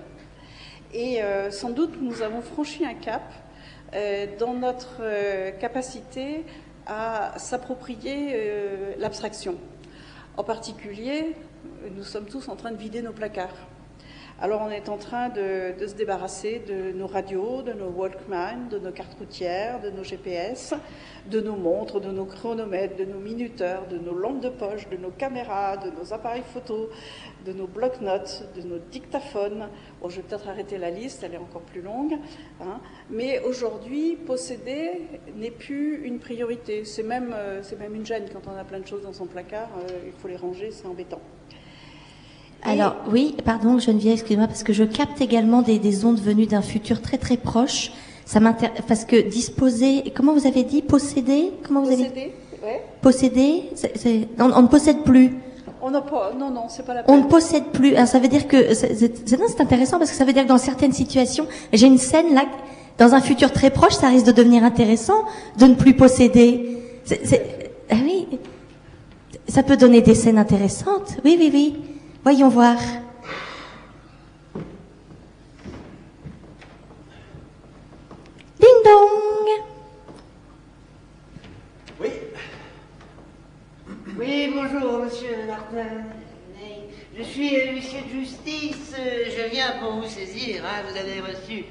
Et sans doute, nous avons franchi un cap dans notre capacité à s'approprier l'abstraction. En particulier, nous sommes tous en train de vider nos placards. Alors on est en train de se débarrasser de nos radios, de nos Walkman, de nos cartes routières, de nos GPS, de nos montres, de nos chronomètres, de nos minuteurs, de nos lampes de poche, de nos caméras, de nos appareils photo, de nos bloc-notes, de nos dictaphones. Bon, je vais peut-être arrêter la liste, elle est encore plus longue. Hein. Mais aujourd'hui, posséder n'est plus une priorité. C'est même une gêne quand on a plein de choses dans son placard. Il faut les ranger, c'est embêtant. Alors, oui, pardon Geneviève, excusez-moi, parce que je capte également des ondes venues d'un futur très très proche. Ça m'intéresse, parce que disposer, comment vous avez dit, posséder, comment vous avez dit ? Ouais. Posséder, on ne possède plus. On n'a pas, non, c'est pas la peine. On ne possède plus. Alors, ça veut dire que, c'est intéressant parce que ça veut dire que dans certaines situations, j'ai une scène là, dans un futur très proche, ça risque de devenir intéressant de ne plus posséder. Ah oui, ça peut donner des scènes intéressantes. Oui. Voyons voir. Ding dong. Oui. Oui, bonjour, monsieur Martin. Je suis huissier de justice. Je viens pour vous saisir. Hein. Vous avez reçu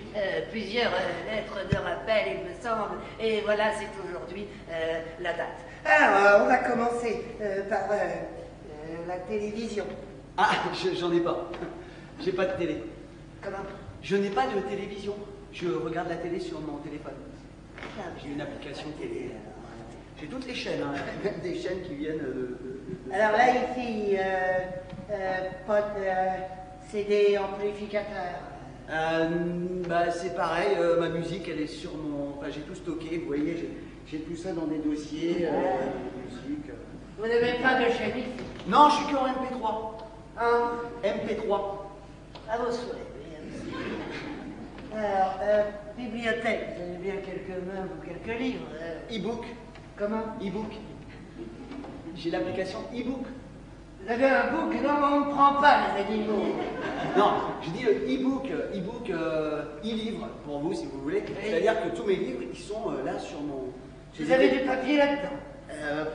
plusieurs lettres de rappel, il me semble. Et voilà, c'est aujourd'hui la date. Alors, on va commencer par la télévision. Ah, j'en ai pas. J'ai pas de télé. Comment? Je n'ai pas de télévision. Je regarde la télé sur mon téléphone. J'ai une application télé. J'ai toutes les chaînes, hein. Même des chaînes qui viennent Alors là, ici, CD amplificateur. C'est pareil, ma musique, elle est sur mon... Enfin, j'ai tout stocké, vous voyez, j'ai tout ça dans des dossiers, musique. Vous n'avez pas de chaîne ici? Non, je suis que en MP3. MP3. À vos souhaits, oui. Alors, bibliothèque, vous avez bien quelques meubles ou quelques livres. E-book. Comment? E-book. J'ai l'application e-book. Vous avez un book? Non, on ne prend pas les animaux. Non, je dis e-book, e-livre pour vous si vous voulez. C'est-à-dire que tous mes livres, ils sont là sur Vous avez du papier là-dedans?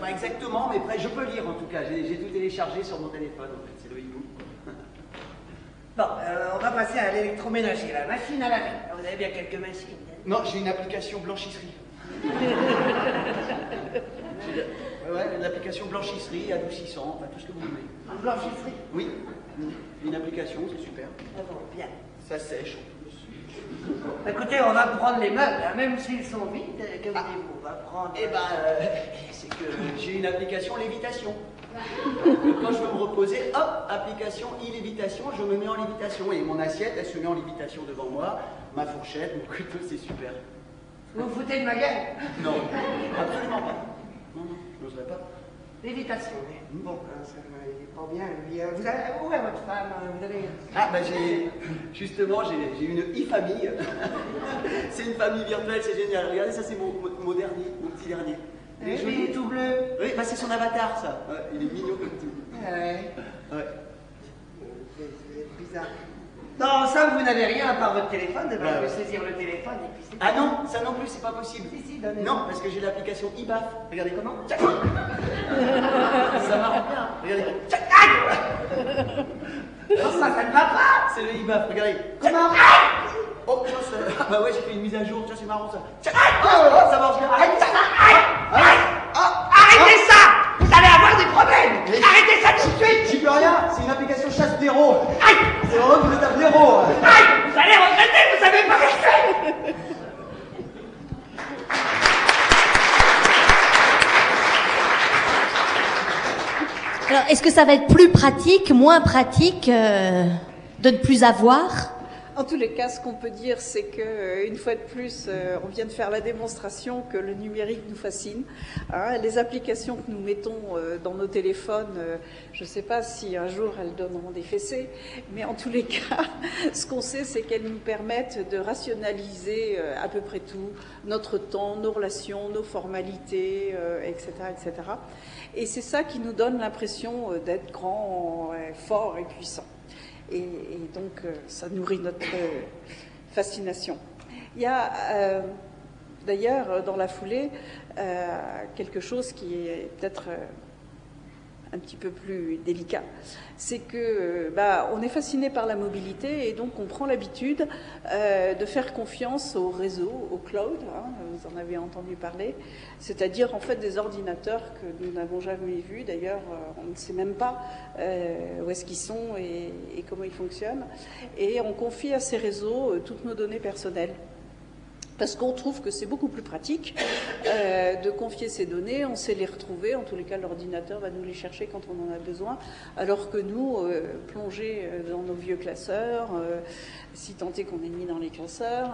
Pas exactement, mais je peux lire en tout cas. J'ai tout téléchargé sur mon téléphone en fait, c'est le hibou. Bon, on va passer à l'électroménager, la machine à laver. Vous avez bien quelques machines? Non, j'ai une application blanchisserie. Ouais, une application blanchisserie, adoucissant, enfin tout ce que vous voulez. Une blanchisserie? Oui, une application, c'est super. Ah bon, bien. Ça sèche en plus. Écoutez, on va prendre les meubles, hein, même s'ils sont vides. Que voulez-vous? On va prendre... Eh ben, c'est que j'ai une application lévitation. Quand je veux me reposer, hop, application e-lévitation, je me mets en lévitation. Et mon assiette, elle se met en lévitation devant moi. Ma fourchette, mon couteau, c'est super. Vous vous foutez de ma gueule? Non, absolument pas. Non, je n'oserais pas. Lévitation, oui. Bon, ça il est pas bien, lui. Vous avez... Où est votre femme? Vous avez... Ah, ben justement, j'ai une e-famille. C'est une famille virtuelle, c'est génial. Regardez, ça c'est mon dernier, mon petit dernier. Il est joli, tout bleu. Oui, bah c'est son avatar, ça. Ouais, il est mignon comme tout. Ouais. Ouais. C'est bizarre. Non, ça, vous n'avez rien à part votre téléphone. Vous pouvez saisir le téléphone et puis c'est... Ah non, ça non plus, c'est pas possible. Si, donnez. Non, parce que j'ai l'application IBAF. Regardez comment. Ça marche bien. Regardez. Non, ça ne va pas. C'est le IBAF, regardez. Comment? Oh, tiens, ah bah ouais, j'ai fait une mise à jour, tiens, c'est marrant ça. Ça marche bien. Arrêtez ça. Arrêtez ça. Vous allez avoir des problèmes. Arrêtez ça tout de suite. J'y peux rien, c'est une application chasse d'héros. C'est vraiment que vous êtes un héros. Vous allez regretter, vous savez pas faire ça. Alors, est-ce que ça va être plus pratique, moins pratique de ne plus avoir? En tous les cas, ce qu'on peut dire, c'est que une fois de plus, on vient de faire la démonstration que le numérique nous fascine. Hein, les applications que nous mettons dans nos téléphones, je ne sais pas si un jour elles donneront des fessées, mais en tous les cas, ce qu'on sait, c'est qu'elles nous permettent de rationaliser à peu près tout, notre temps, nos relations, nos formalités, etc., etc. Et c'est ça qui nous donne l'impression d'être grand, fort et puissant. Et donc, ça nourrit notre fascination. Il y a d'ailleurs, dans la foulée, quelque chose qui est peut-être un petit peu plus délicat. C'est que on est fasciné par la mobilité et donc on prend l'habitude de faire confiance au réseau, au cloud, hein, vous en avez entendu parler, c'est-à-dire en fait des ordinateurs que nous n'avons jamais vus. D'ailleurs, on ne sait même pas où est-ce qu'ils sont et comment ils fonctionnent. Et on confie à ces réseaux toutes nos données personnelles. Parce qu'on trouve que c'est beaucoup plus pratique de confier ces données, on sait les retrouver, en tous les cas l'ordinateur va nous les chercher quand on en a besoin, alors que nous, plongés dans nos vieux classeurs, si tant est qu'on est mis dans les classeurs,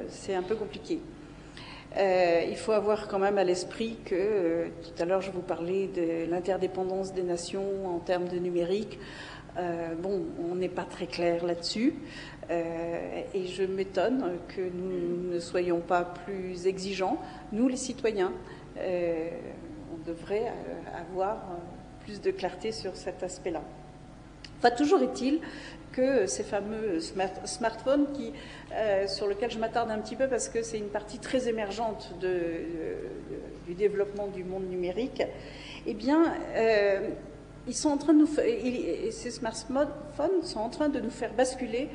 c'est un peu compliqué. Il faut avoir quand même à l'esprit que, tout à l'heure je vous parlais de l'interdépendance des nations en termes de numérique, on n'est pas très clair là-dessus. Et je m'étonne que nous ne soyons pas plus exigeants, nous les citoyens. On devrait avoir plus de clarté sur cet aspect-là. Enfin, toujours est-il que ces fameux smartphones sur lesquels je m'attarde un petit peu parce que c'est une partie très émergente du développement du monde numérique, eh bien, ils sont en train de ces smartphones sont en train de nous faire basculer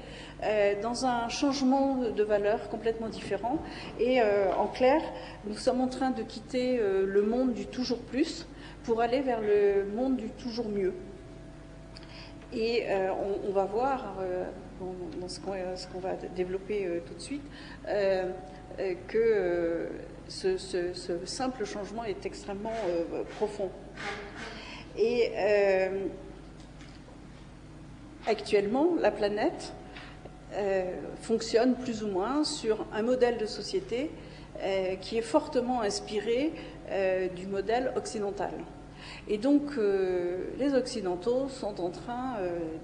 dans un changement de valeurs complètement différent. Et en clair, nous sommes en train de quitter le monde du toujours plus pour aller vers le monde du toujours mieux. Et on va voir dans ce qu'on va développer tout de suite que ce simple changement est extrêmement profond. Et actuellement, la planète fonctionne plus ou moins sur un modèle de société qui est fortement inspiré du modèle occidental. Et donc, les Occidentaux sont en train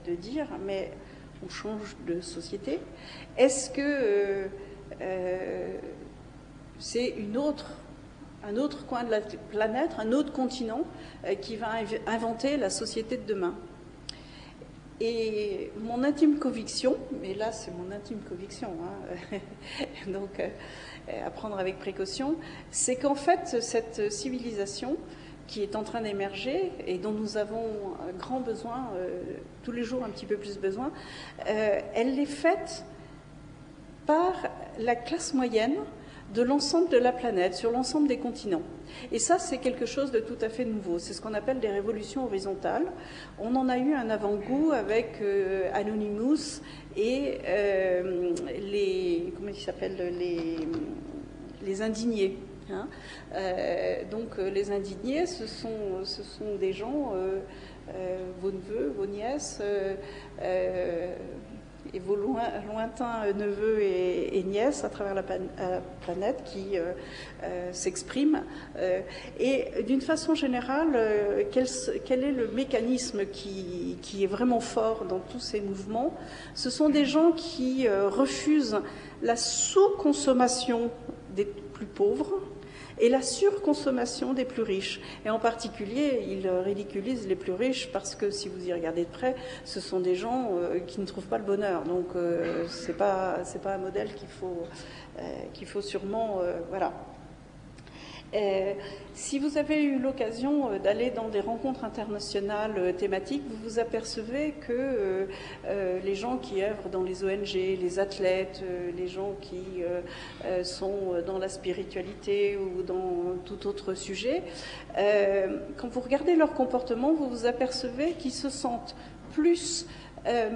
de dire, mais on change de société. Est-ce que c'est un autre coin de la planète, un autre continent qui va inventer la société de demain? Et mon intime conviction, mais là c'est mon intime conviction, hein, donc à prendre avec précaution, c'est qu'en fait cette civilisation qui est en train d'émerger et dont nous avons un grand besoin, tous les jours un petit peu plus besoin, elle est faite par la classe moyenne de l'ensemble de la planète, sur l'ensemble des continents. Et ça, c'est quelque chose de tout à fait nouveau. C'est ce qu'on appelle des révolutions horizontales. On en a eu un avant-goût avec Anonymous et comment ils s'appellent, les indignés. Hein. Donc les indignés, ce sont des gens, vos neveux, vos nièces, et vos lointains neveux et nièces à travers la planète qui s'expriment. Et d'une façon générale, quel est le mécanisme qui est vraiment fort dans tous ces mouvements? Ce sont des gens qui refusent la sous-consommation des plus pauvres et la surconsommation des plus riches. Et en particulier, ils ridiculisent les plus riches parce que, si vous y regardez de près, ce sont des gens qui ne trouvent pas le bonheur. Donc, c'est pas un modèle qu'il faut sûrement... voilà. Si vous avez eu l'occasion d'aller dans des rencontres internationales thématiques, vous vous apercevez que les gens qui œuvrent dans les ONG, les athlètes, les gens qui sont dans la spiritualité ou dans tout autre sujet, quand vous regardez leur comportement, vous vous apercevez qu'ils se sentent plus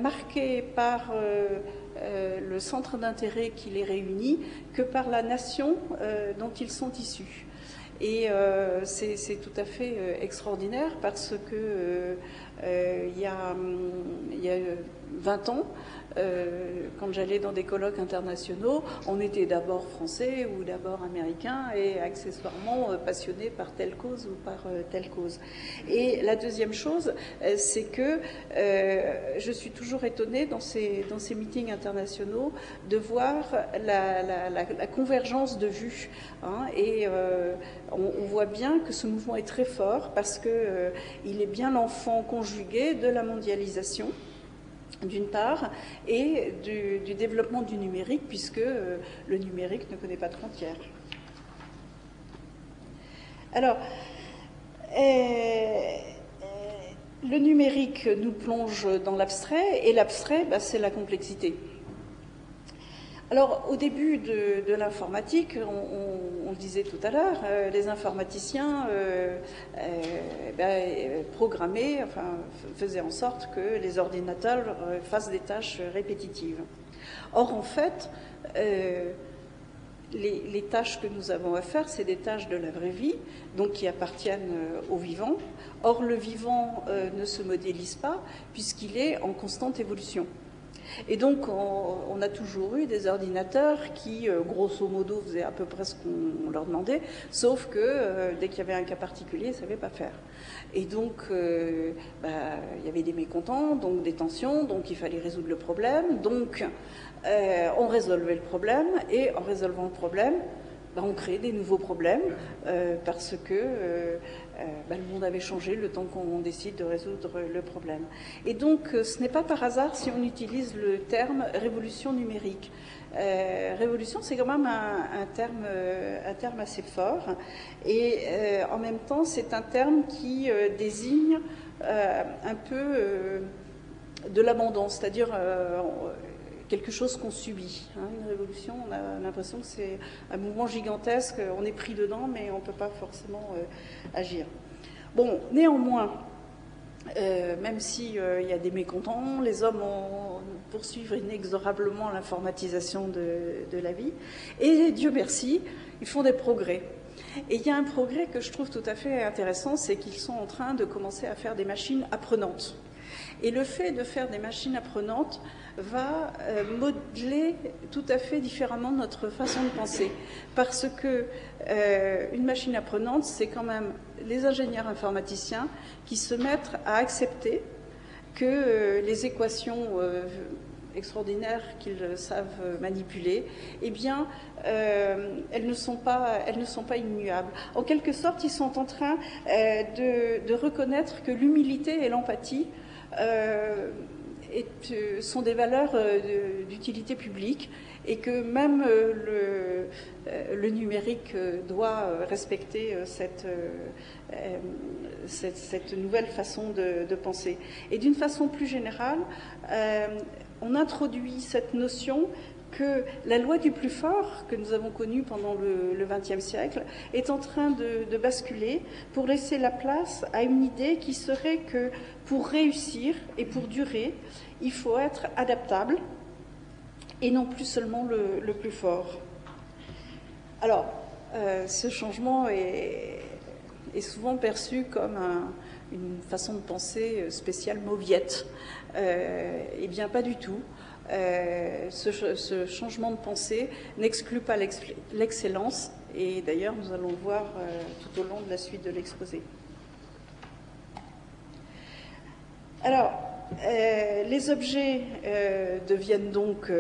marqués par le centre d'intérêt qui les réunit que par la nation dont ils sont issus. Et c'est tout à fait extraordinaire parce que il y a 20 ans, quand j'allais dans des colloques internationaux, on était d'abord français ou d'abord américain et accessoirement passionné par telle cause ou par telle cause. Et la deuxième chose, c'est que je suis toujours étonnée dans ces meetings internationaux de voir la convergence de vues. Hein, et on voit bien que ce mouvement est très fort parce que il est bien l'enfant conjugué de la mondialisation, d'une part, et du développement du numérique, puisque le numérique ne connaît pas de frontières. Alors, le numérique nous plonge dans l'abstrait, et l'abstrait, c'est la complexité. Alors, au début de l'informatique, on le disait tout à l'heure, les informaticiens programmaient, faisaient en sorte que les ordinateurs fassent des tâches répétitives. Or, en fait, les tâches que nous avons à faire, c'est des tâches de la vraie vie, donc qui appartiennent au vivant. Or, le vivant ne se modélise pas, puisqu'il est en constante évolution. Et donc, on a toujours eu des ordinateurs qui, grosso modo, faisaient à peu près ce qu'on leur demandait, sauf que dès qu'il y avait un cas particulier, ils ne savaient pas faire. Et donc, il y avait des mécontents, donc des tensions, donc il fallait résoudre le problème. Donc, on résolvait le problème, et en résolvant le problème, on crée des nouveaux problèmes parce que le monde avait changé le temps qu'on décide de résoudre le problème. Et donc, ce n'est pas par hasard si on utilise le terme révolution numérique. Révolution, c'est quand même un terme assez fort. Et en même temps, c'est un terme qui désigne un peu de l'abondance, c'est-à-dire quelque chose qu'on subit. Une révolution, on a l'impression que c'est un mouvement gigantesque, on est pris dedans, mais on ne peut pas forcément agir. Bon, néanmoins, même s'il y a des mécontents, les hommes poursuivent inexorablement l'informatisation de la vie, et Dieu merci, ils font des progrès. Et il y a un progrès que je trouve tout à fait intéressant, c'est qu'ils sont en train de commencer à faire des machines apprenantes. Et le fait de faire des machines apprenantes va modeler tout à fait différemment notre façon de penser. Parce que une machine apprenante, c'est quand même les ingénieurs informaticiens qui se mettent à accepter que les équations extraordinaires qu'ils savent manipuler, eh bien, elles ne sont pas immuables. En quelque sorte, ils sont en train de reconnaître que l'humilité et l'empathie sont des valeurs d'utilité publique et que même le numérique doit respecter cette nouvelle façon de penser. Et d'une façon plus générale, on introduit cette notion que la loi du plus fort, que nous avons connue pendant le XXe siècle, est en train de basculer pour laisser la place à une idée qui serait que pour réussir et pour durer, il faut être adaptable et non plus seulement le plus fort. Alors, ce changement est souvent perçu comme une façon de penser spéciale mauviette. Eh bien, pas du tout. Ce changement de pensée n'exclut pas l'excellence, et d'ailleurs nous allons le voir tout au long de la suite de l'exposé. Alors, les objets deviennent donc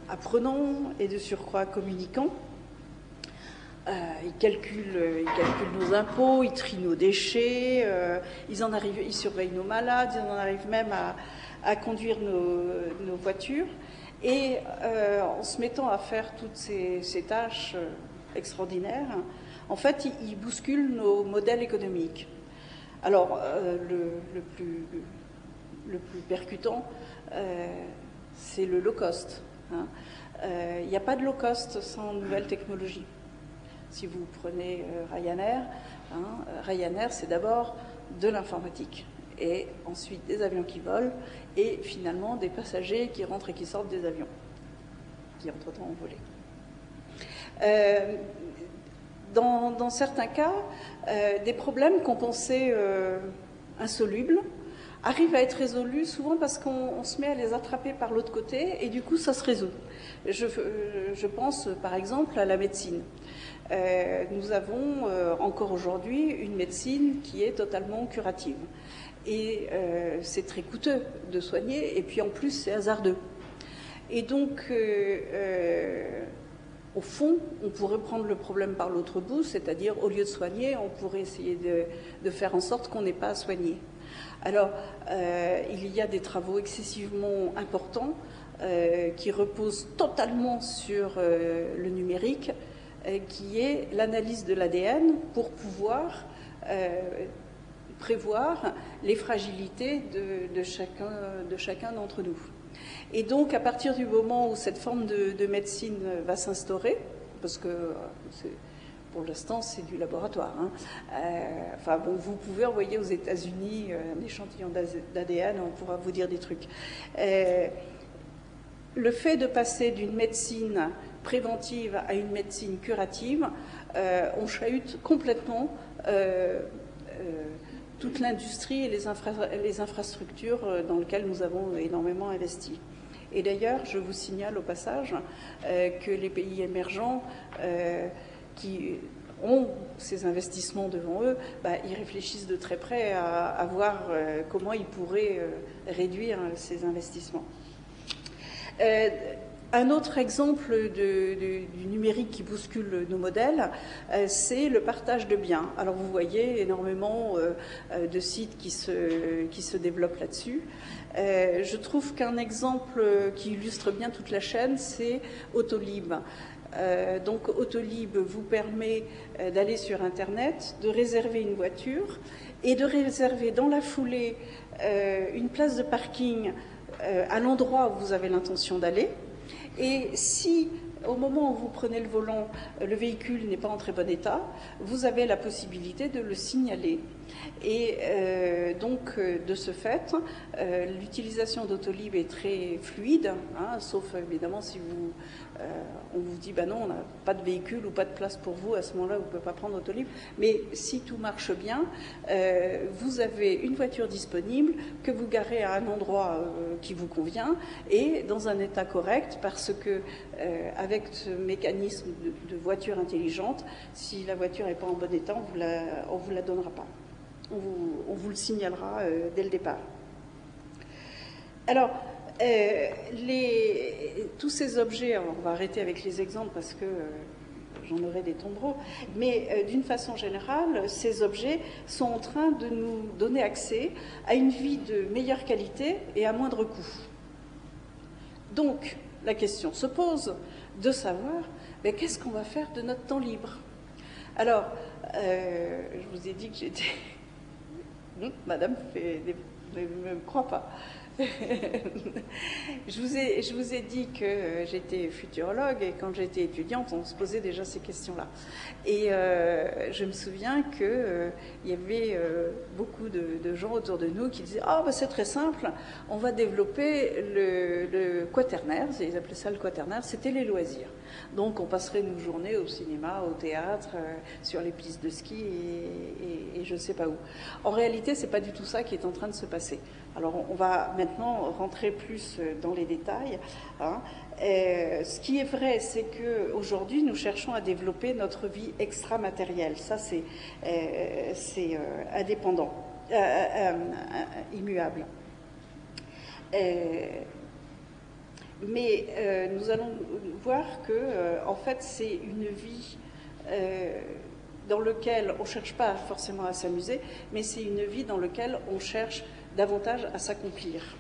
apprenants et de surcroît communicants. Ils calculent nos impôts, ils trient nos déchets, ils surveillent nos malades, ils en arrivent même à conduire nos voitures. Et en se mettant à faire toutes ces tâches extraordinaires, en fait, ils bousculent nos modèles économiques. Alors, le plus percutant, c'est le low cost. Il n'y a pas de low cost sans nouvelles technologies. Si vous prenez Ryanair, Ryanair, c'est d'abord de l'informatique, et ensuite des avions qui volent, et finalement des passagers qui rentrent et qui sortent des avions, qui entre-temps ont volé. Dans certains cas, des problèmes qu'on pensait insolubles arrivent à être résolus, souvent parce qu'on se met à les attraper par l'autre côté, et du coup ça se résout. Je pense par exemple à la médecine. Nous avons encore aujourd'hui une médecine qui est totalement curative. Et c'est très coûteux de soigner, et puis en plus c'est hasardeux. Et donc, au fond, on pourrait prendre le problème par l'autre bout, c'est-à-dire au lieu de soigner, on pourrait essayer de faire en sorte qu'on n'ait pas à soigner. Alors, il y a des travaux excessivement importants qui reposent totalement sur le numérique, qui est l'analyse de l'ADN pour pouvoir prévoir les fragilités de chacun d'entre nous. Et donc, à partir du moment où cette forme de médecine va s'instaurer, parce que pour l'instant, c'est du laboratoire. Enfin, bon, vous pouvez envoyer aux États-Unis un échantillon d'ADN, on pourra vous dire des trucs. Le fait de passer d'une médecine préventive à une médecine curative, on chahute complètement toute l'industrie et les infrastructures dans lesquelles nous avons énormément investi. Et d'ailleurs, je vous signale au passage que les pays émergents qui ont ces investissements devant eux, ils réfléchissent de très près à voir comment ils pourraient réduire ces investissements. Un autre exemple du numérique qui bouscule nos modèles, c'est le partage de biens. Alors vous voyez énormément de sites qui se développent là-dessus. Je trouve qu'un exemple qui illustre bien toute la chaîne, c'est Autolib. Donc Autolib vous permet d'aller sur Internet, de réserver une voiture et de réserver dans la foulée une place de parking à l'endroit où vous avez l'intention d'aller. Et si, au moment où vous prenez le volant, le véhicule n'est pas en très bon état, vous avez la possibilité de le signaler. Et donc, de ce fait, l'utilisation d'Autolib est très fluide, sauf évidemment si on vous dit non, on n'a pas de véhicule ou pas de place pour vous, à ce moment-là, vous ne pouvez pas prendre Autolib. Mais si tout marche bien, vous avez une voiture disponible que vous garez à un endroit qui vous convient et dans un état correct, parce que avec ce mécanisme de voiture intelligente, si la voiture n'est pas en bon état, on vous la donnera pas. On vous le signalera dès le départ. Alors, tous ces objets, alors on va arrêter avec les exemples parce que j'en aurai des tombereaux, mais d'une façon générale, ces objets sont en train de nous donner accès à une vie de meilleure qualité et à moindre coût. Donc, la question se pose de savoir, mais qu'est-ce qu'on va faire de notre temps libre? Alors, je vous ai dit que j'étais... Madame ne me croit pas. Je vous ai dit que j'étais futurologue et quand j'étais étudiante, on se posait déjà ces questions-là. Et je me souviens qu'il y avait beaucoup de gens autour de nous qui disaient « Ah, bah, c'est très simple, on va développer le quaternaire », ils appelaient ça le quaternaire, c'était les loisirs. Donc on passerait nos journées au cinéma, au théâtre, sur les pistes de ski et je ne sais pas où. En réalité, ce n'est pas du tout ça qui est en train de se passer. Alors on va maintenant rentrer plus dans les détails. Hein. Ce qui est vrai, c'est qu'aujourd'hui, nous cherchons à développer notre vie extramatérielle. Ça, c'est indépendant, immuable. Mais nous allons voir que, en fait, c'est une vie dans laquelle on ne cherche pas forcément à s'amuser, mais c'est une vie dans laquelle on cherche davantage à s'accomplir.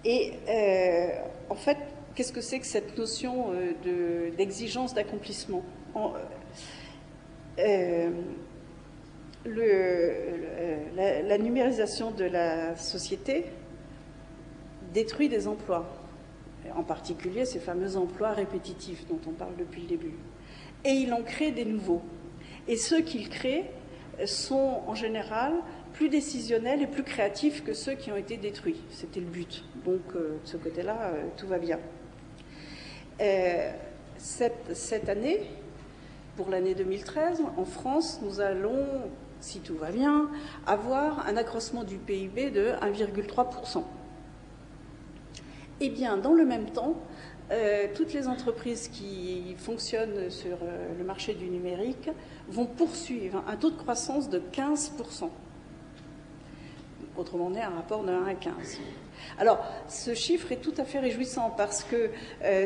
Et en fait, qu'est-ce que c'est que cette notion d'exigence d'accomplissement? La numérisation de la société détruit des emplois, en particulier ces fameux emplois répétitifs dont on parle depuis le début. Et il en crée des nouveaux. Et ceux qu'il crée sont en général plus décisionnels et plus créatifs que ceux qui ont été détruits. C'était le but. Donc de ce côté-là, tout va bien. Cette année, pour l'année 2013, en France, nous allons, si tout va bien, avoir un accroissement du PIB de 1,3%. Eh bien, dans le même temps, toutes les entreprises qui fonctionnent sur le marché du numérique vont poursuivre un taux de croissance de 15%. Autrement dit, un rapport de 1 à 15. Alors, ce chiffre est tout à fait réjouissant parce que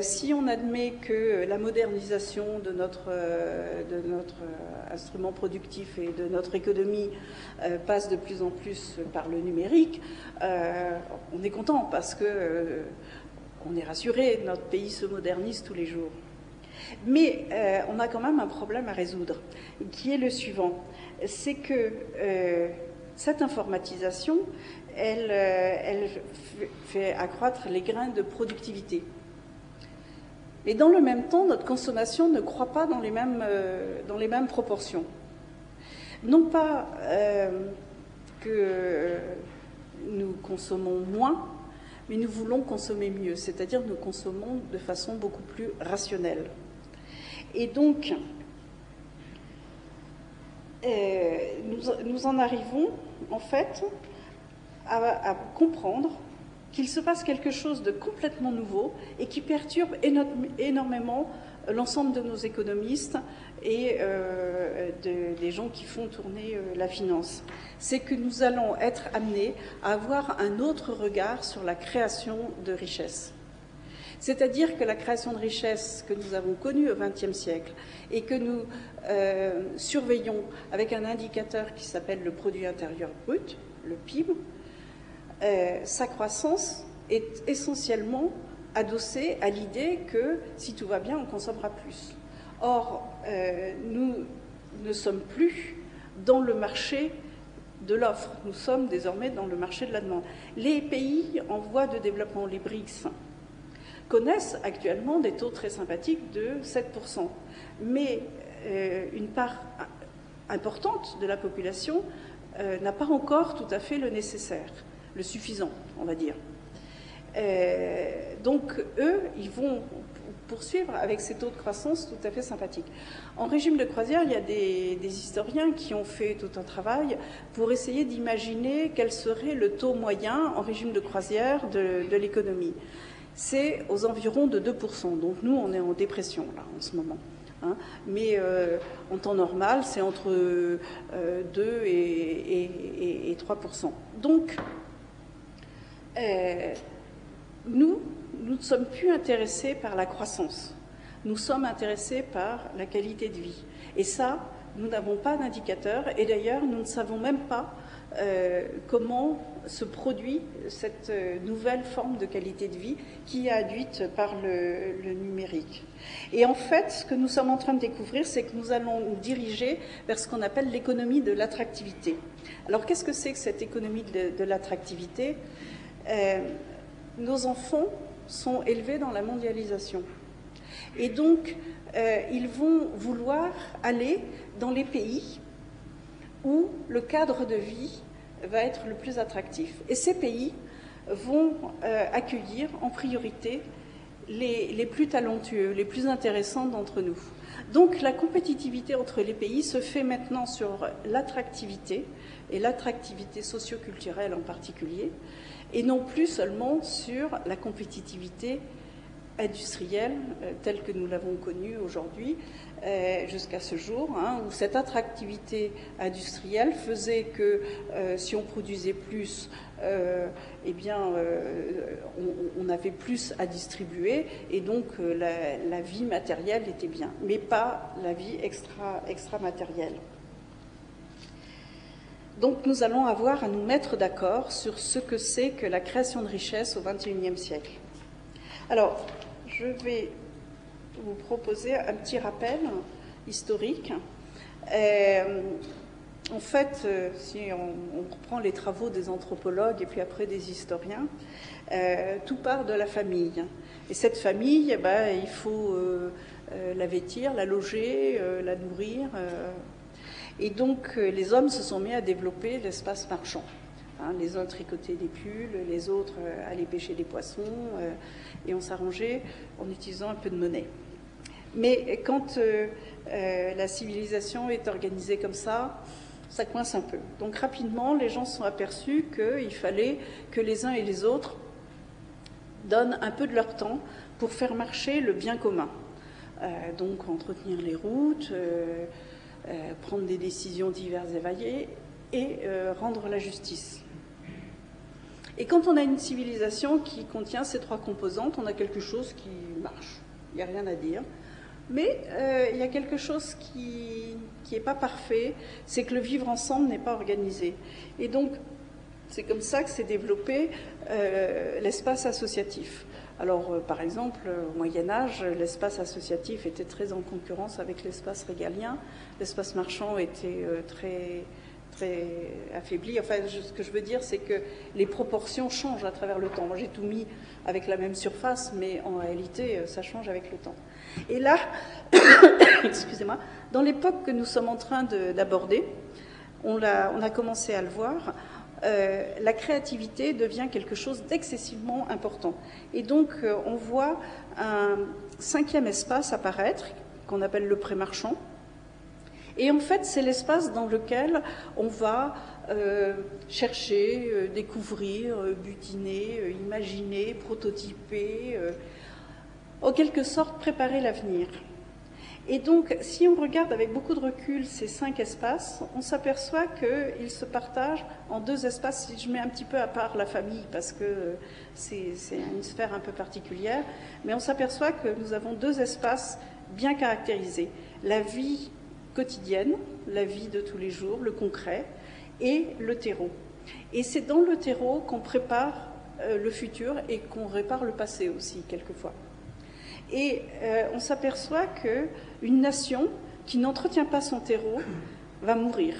si on admet que la modernisation de notre instrument productif et de notre économie passe de plus en plus par le numérique, on est content parce que on est rassuré, notre pays se modernise tous les jours. Mais on a quand même un problème à résoudre, qui est le suivant. C'est que cette informatisation, elle fait accroître les grains de productivité. Et dans le même temps, notre consommation ne croît pas dans les mêmes proportions. Non pas que nous consommons moins, mais nous voulons consommer mieux, c'est-à-dire nous consommons de façon beaucoup plus rationnelle. Et donc, nous en arrivons, en fait, à comprendre qu'il se passe quelque chose de complètement nouveau et qui perturbe énormément l'ensemble de nos économistes et des gens qui font tourner la finance. C'est que nous allons être amenés à avoir un autre regard sur la création de richesse. C'est-à-dire que la création de richesse que nous avons connue au XXe siècle et que nous surveillons avec un indicateur qui s'appelle le produit intérieur brut, le PIB, sa croissance est essentiellement adossée à l'idée que si tout va bien, on consommera plus. Or, nous ne sommes plus dans le marché de l'offre, nous sommes désormais dans le marché de la demande. Les pays en voie de développement, les BRICS, connaissent actuellement des taux très sympathiques de 7%. Mais une part importante de la population n'a pas encore tout à fait le nécessaire, le suffisant, on va dire. Donc, eux, ils vont poursuivre avec ces taux de croissance tout à fait sympathiques. En régime de croisière, il y a des historiens qui ont fait tout un travail pour essayer d'imaginer quel serait le taux moyen en régime de croisière de l'économie. C'est aux environs de 2%. Donc nous, on est en dépression, là, en ce moment. Hein. Mais en temps normal, c'est entre 2 et 3%. Donc, nous nous ne sommes plus intéressés par la croissance. Nous sommes intéressés par la qualité de vie. Et ça, nous n'avons pas d'indicateur. Et d'ailleurs, nous ne savons même pas comment se produit cette nouvelle forme de qualité de vie qui est induite par le numérique. Et en fait, ce que nous sommes en train de découvrir, c'est que nous allons nous diriger vers ce qu'on appelle l'économie de l'attractivité. Alors, qu'est-ce que c'est que cette économie de l'attractivité ? Nos enfants sont élevés dans la mondialisation. Et donc, ils vont vouloir aller dans les pays où le cadre de vie va être le plus attractif. Et ces pays vont accueillir en priorité les plus talentueux, les plus intéressants d'entre nous. Donc la compétitivité entre les pays se fait maintenant sur l'attractivité, et l'attractivité socio-culturelle en particulier, et non plus seulement sur la compétitivité industrielle telle que nous l'avons connue aujourd'hui jusqu'à ce jour, où cette attractivité industrielle faisait que si on produisait plus, on avait plus à distribuer et donc la vie matérielle était bien, mais pas la vie extra-matérielle. Donc nous allons avoir à nous mettre d'accord sur ce que c'est que la création de richesse au XXIe siècle. Alors, je vais vous proposer un petit rappel historique. En fait, si on reprend les travaux des anthropologues et puis après des historiens, tout part de la famille. Et cette famille, il faut la vêtir, la loger, la nourrir. Et donc, les hommes se sont mis à développer l'espace marchand. Les uns tricotaient des pulls, les autres allaient pêcher des poissons, et on s'arrangeait en utilisant un peu de monnaie. Mais quand la civilisation est organisée comme ça coince un peu. Donc rapidement, les gens se sont aperçus qu'il fallait que les uns et les autres donnent un peu de leur temps pour faire marcher le bien commun. Donc entretenir les routes, prendre des décisions diverses et variées, et rendre la justice. Et quand on a une civilisation qui contient ces trois composantes, on a quelque chose qui marche. Il n'y a rien à dire. Mais il y a quelque chose qui n'est pas parfait, c'est que le vivre ensemble n'est pas organisé. Et donc, c'est comme ça que s'est développé l'espace associatif. Alors, par exemple, au Moyen-Âge, l'espace associatif était très en concurrence avec l'espace régalien. L'espace marchand était très affaibli. Enfin, ce que je veux dire, c'est que les proportions changent à travers le temps. Moi, j'ai tout mis avec la même surface, mais en réalité, ça change avec le temps. Et là, excusez-moi, dans l'époque que nous sommes en train d'aborder, on a commencé à le voir, la créativité devient quelque chose d'excessivement important. Et donc, on voit un cinquième espace apparaître, qu'on appelle le pré-marchand. Et en fait, c'est l'espace dans lequel on va chercher, découvrir, butiner, imaginer, prototyper, en quelque sorte préparer l'avenir. Et donc, si on regarde avec beaucoup de recul ces 5 espaces, on s'aperçoit qu'ils se partagent en 2 espaces, si je mets un petit peu à part la famille, parce que c'est une sphère un peu particulière, mais on s'aperçoit que nous avons 2 espaces bien caractérisés. La vie quotidienne, la vie de tous les jours, le concret, et le terreau. Et c'est dans le terreau qu'on prépare le futur et qu'on répare le passé aussi, quelquefois. Et on s'aperçoit qu'une nation qui n'entretient pas son terreau va mourir.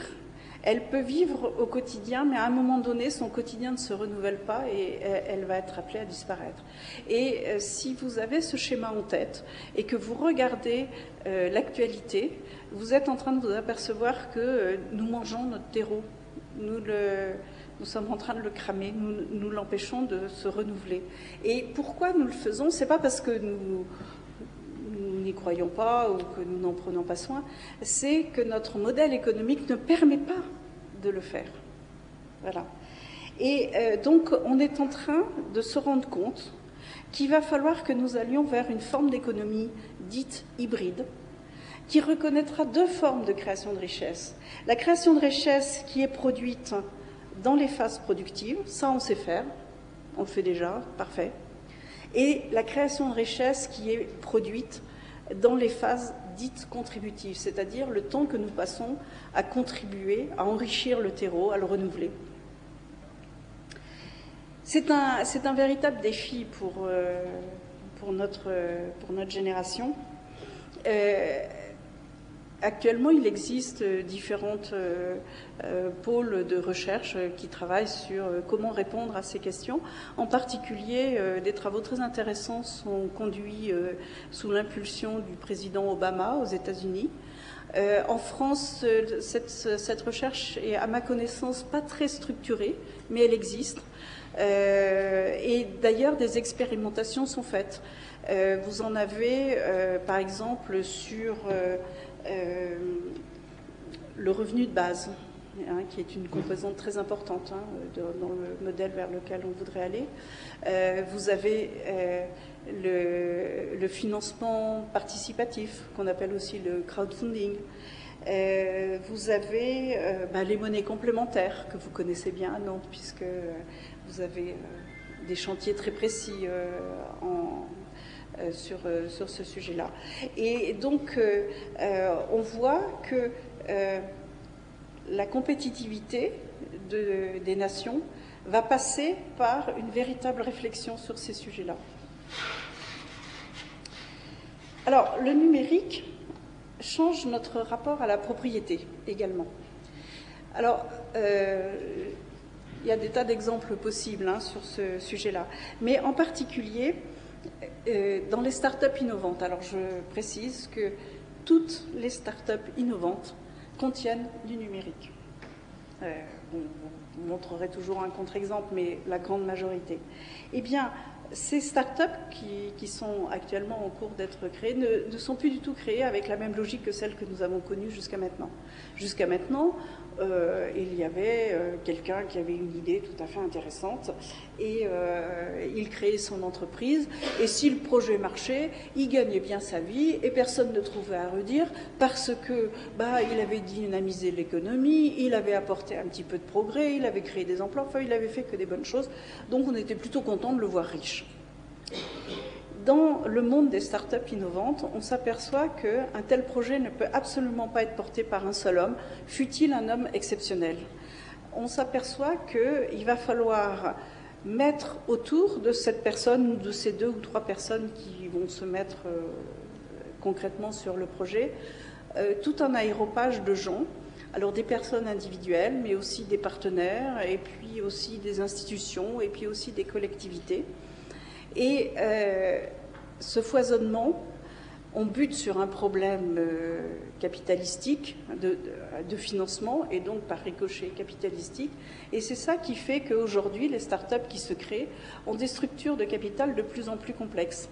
Elle peut vivre au quotidien, mais à un moment donné, son quotidien ne se renouvelle pas et elle va être appelée à disparaître. Et si vous avez ce schéma en tête et que vous regardez l'actualité, vous êtes en train de vous apercevoir que nous mangeons notre terreau. Nous sommes en train de le cramer, nous l'empêchons de se renouveler. Et pourquoi nous le faisons? C'est pas parce que nous n'y croyons pas ou que nous n'en prenons pas soin, c'est que notre modèle économique ne permet pas de le faire. Voilà. Et donc, on est en train de se rendre compte qu'il va falloir que nous allions vers une forme d'économie dite hybride, qui reconnaîtra 2 formes de création de richesse. La création de richesse qui est produite dans les phases productives, ça on sait faire, on le fait déjà, parfait. et la création de richesse qui est produite dans les phases dites contributives, c'est-à-dire le temps que nous passons à contribuer, à enrichir le terreau, à le renouveler. C'est un véritable défi pour notre génération. Actuellement, il existe différentes pôles de recherche qui travaillent sur comment répondre à ces questions. En particulier, des travaux très intéressants sont conduits sous l'impulsion du président Obama aux États-Unis. En France, cette recherche est, à ma connaissance, pas très structurée, mais elle existe. Et d'ailleurs, des expérimentations sont faites. Vous en avez, par exemple, sur le revenu de base, qui est une composante très importante dans le modèle vers lequel on voudrait aller. Vous avez le financement participatif, qu'on appelle aussi le crowdfunding. Vous avez les monnaies complémentaires, que vous connaissez bien à Nantes, puisque vous avez des chantiers très précis sur ce sujet-là. Et donc, on voit que la compétitivité des nations va passer par une véritable réflexion sur ces sujets-là. Alors, le numérique change notre rapport à la propriété également. Alors, il y a des tas d'exemples possibles sur ce sujet-là, mais en particulier dans les startups innovantes. Alors, je précise que toutes les startups innovantes contiennent du numérique. Vous montrerez toujours un contre-exemple, mais la grande majorité. Eh bien, ces startups qui sont actuellement en cours d'être créées ne sont plus du tout créées avec la même logique que celle que nous avons connue jusqu'à maintenant. Jusqu'à maintenant, il y avait quelqu'un qui avait une idée tout à fait intéressante et il créait son entreprise, et si le projet marchait, il gagnait bien sa vie et personne ne trouvait à redire parce que il avait dynamisé l'économie, il avait apporté un petit peu de progrès, il avait créé des emplois, enfin il avait fait que des bonnes choses, donc on était plutôt content de le voir riche. Dans le monde des startups innovantes, on s'aperçoit qu'un tel projet ne peut absolument pas être porté par un seul homme, fût-il un homme exceptionnel. On s'aperçoit qu'il va falloir mettre autour de cette personne, ou de ces 2 ou 3 personnes qui vont se mettre concrètement sur le projet, tout un aéropage de gens, alors des personnes individuelles, mais aussi des partenaires, et puis aussi des institutions, et puis aussi des collectivités. Et ce foisonnement, on bute sur un problème capitalistique de financement et donc par ricochet capitalistique. Et c'est ça qui fait qu'aujourd'hui, les startups qui se créent ont des structures de capital de plus en plus complexes.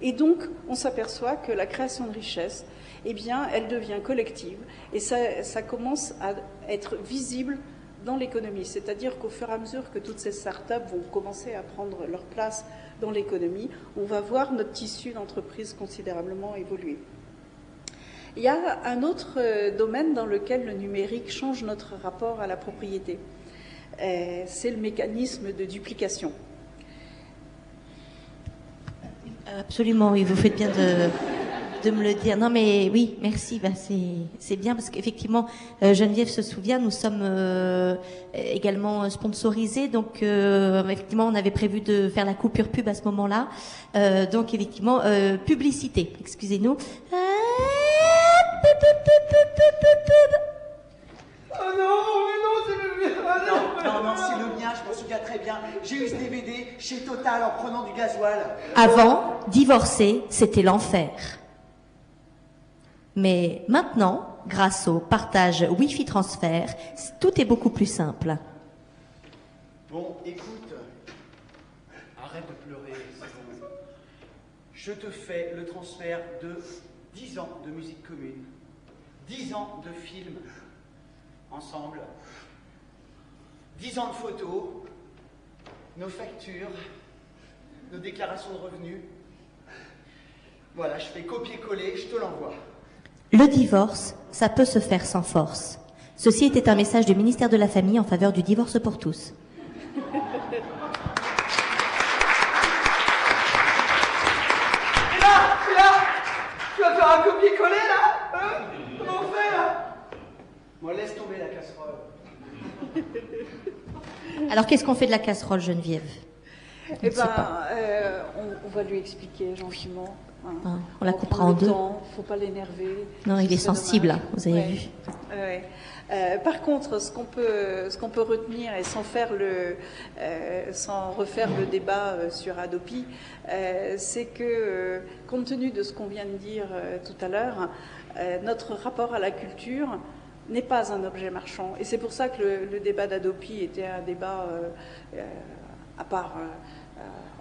Et donc, on s'aperçoit que la création de richesse, eh bien, elle devient collective et ça commence à être visible dans l'économie. C'est-à-dire qu'au fur et à mesure que toutes ces startups vont commencer à prendre leur place dans l'économie, on va voir notre tissu d'entreprise considérablement évoluer. Il y a un autre domaine dans lequel le numérique change notre rapport à la propriété. C'est le mécanisme de duplication. Absolument, oui, vous faites bien de me le dire. Non, mais oui, merci. C'est bien parce qu'effectivement, Geneviève se souvient, nous sommes également sponsorisés, donc effectivement, on avait prévu de faire la coupure pub à ce moment-là. Donc effectivement, publicité. Excusez-nous. Oh non, mais non, c'est le mien. Non, c'est le mien, je m'en souviens très bien. J'ai eu ce DVD chez Total en prenant du gasoil. Avant, divorcer, c'était l'enfer. Mais maintenant, grâce au partage Wi-Fi transfert, tout est beaucoup plus simple. Bon, écoute, arrête de pleurer, c'est bon. Je te fais le transfert de 10 ans de musique commune, 10 ans de films ensemble, 10 ans de photos, nos factures, nos déclarations de revenus. Voilà, je fais copier-coller, je te l'envoie. Le divorce, ça peut se faire sans force. Ceci était un message du ministère de la Famille en faveur du divorce pour tous. encore un copier-coller là Comment on fait là? Moi, laisse tomber la casserole. Alors, qu'est-ce qu'on fait de la casserole, Geneviève? Eh ben, on va lui expliquer gentiment. Hein. Ah, on la coupera prend en le deux. temps, faut pas l'énerver. Non, il est Ce serait sensible, dommage. vous avez vu. Ouais. Par contre, ce qu'on peut retenir et sans refaire le débat sur Adopi, c'est que compte tenu de ce qu'on vient de dire tout à l'heure, notre rapport à la culture n'est pas un objet marchand. Et c'est pour ça que le débat d'Adopi était un débat à part.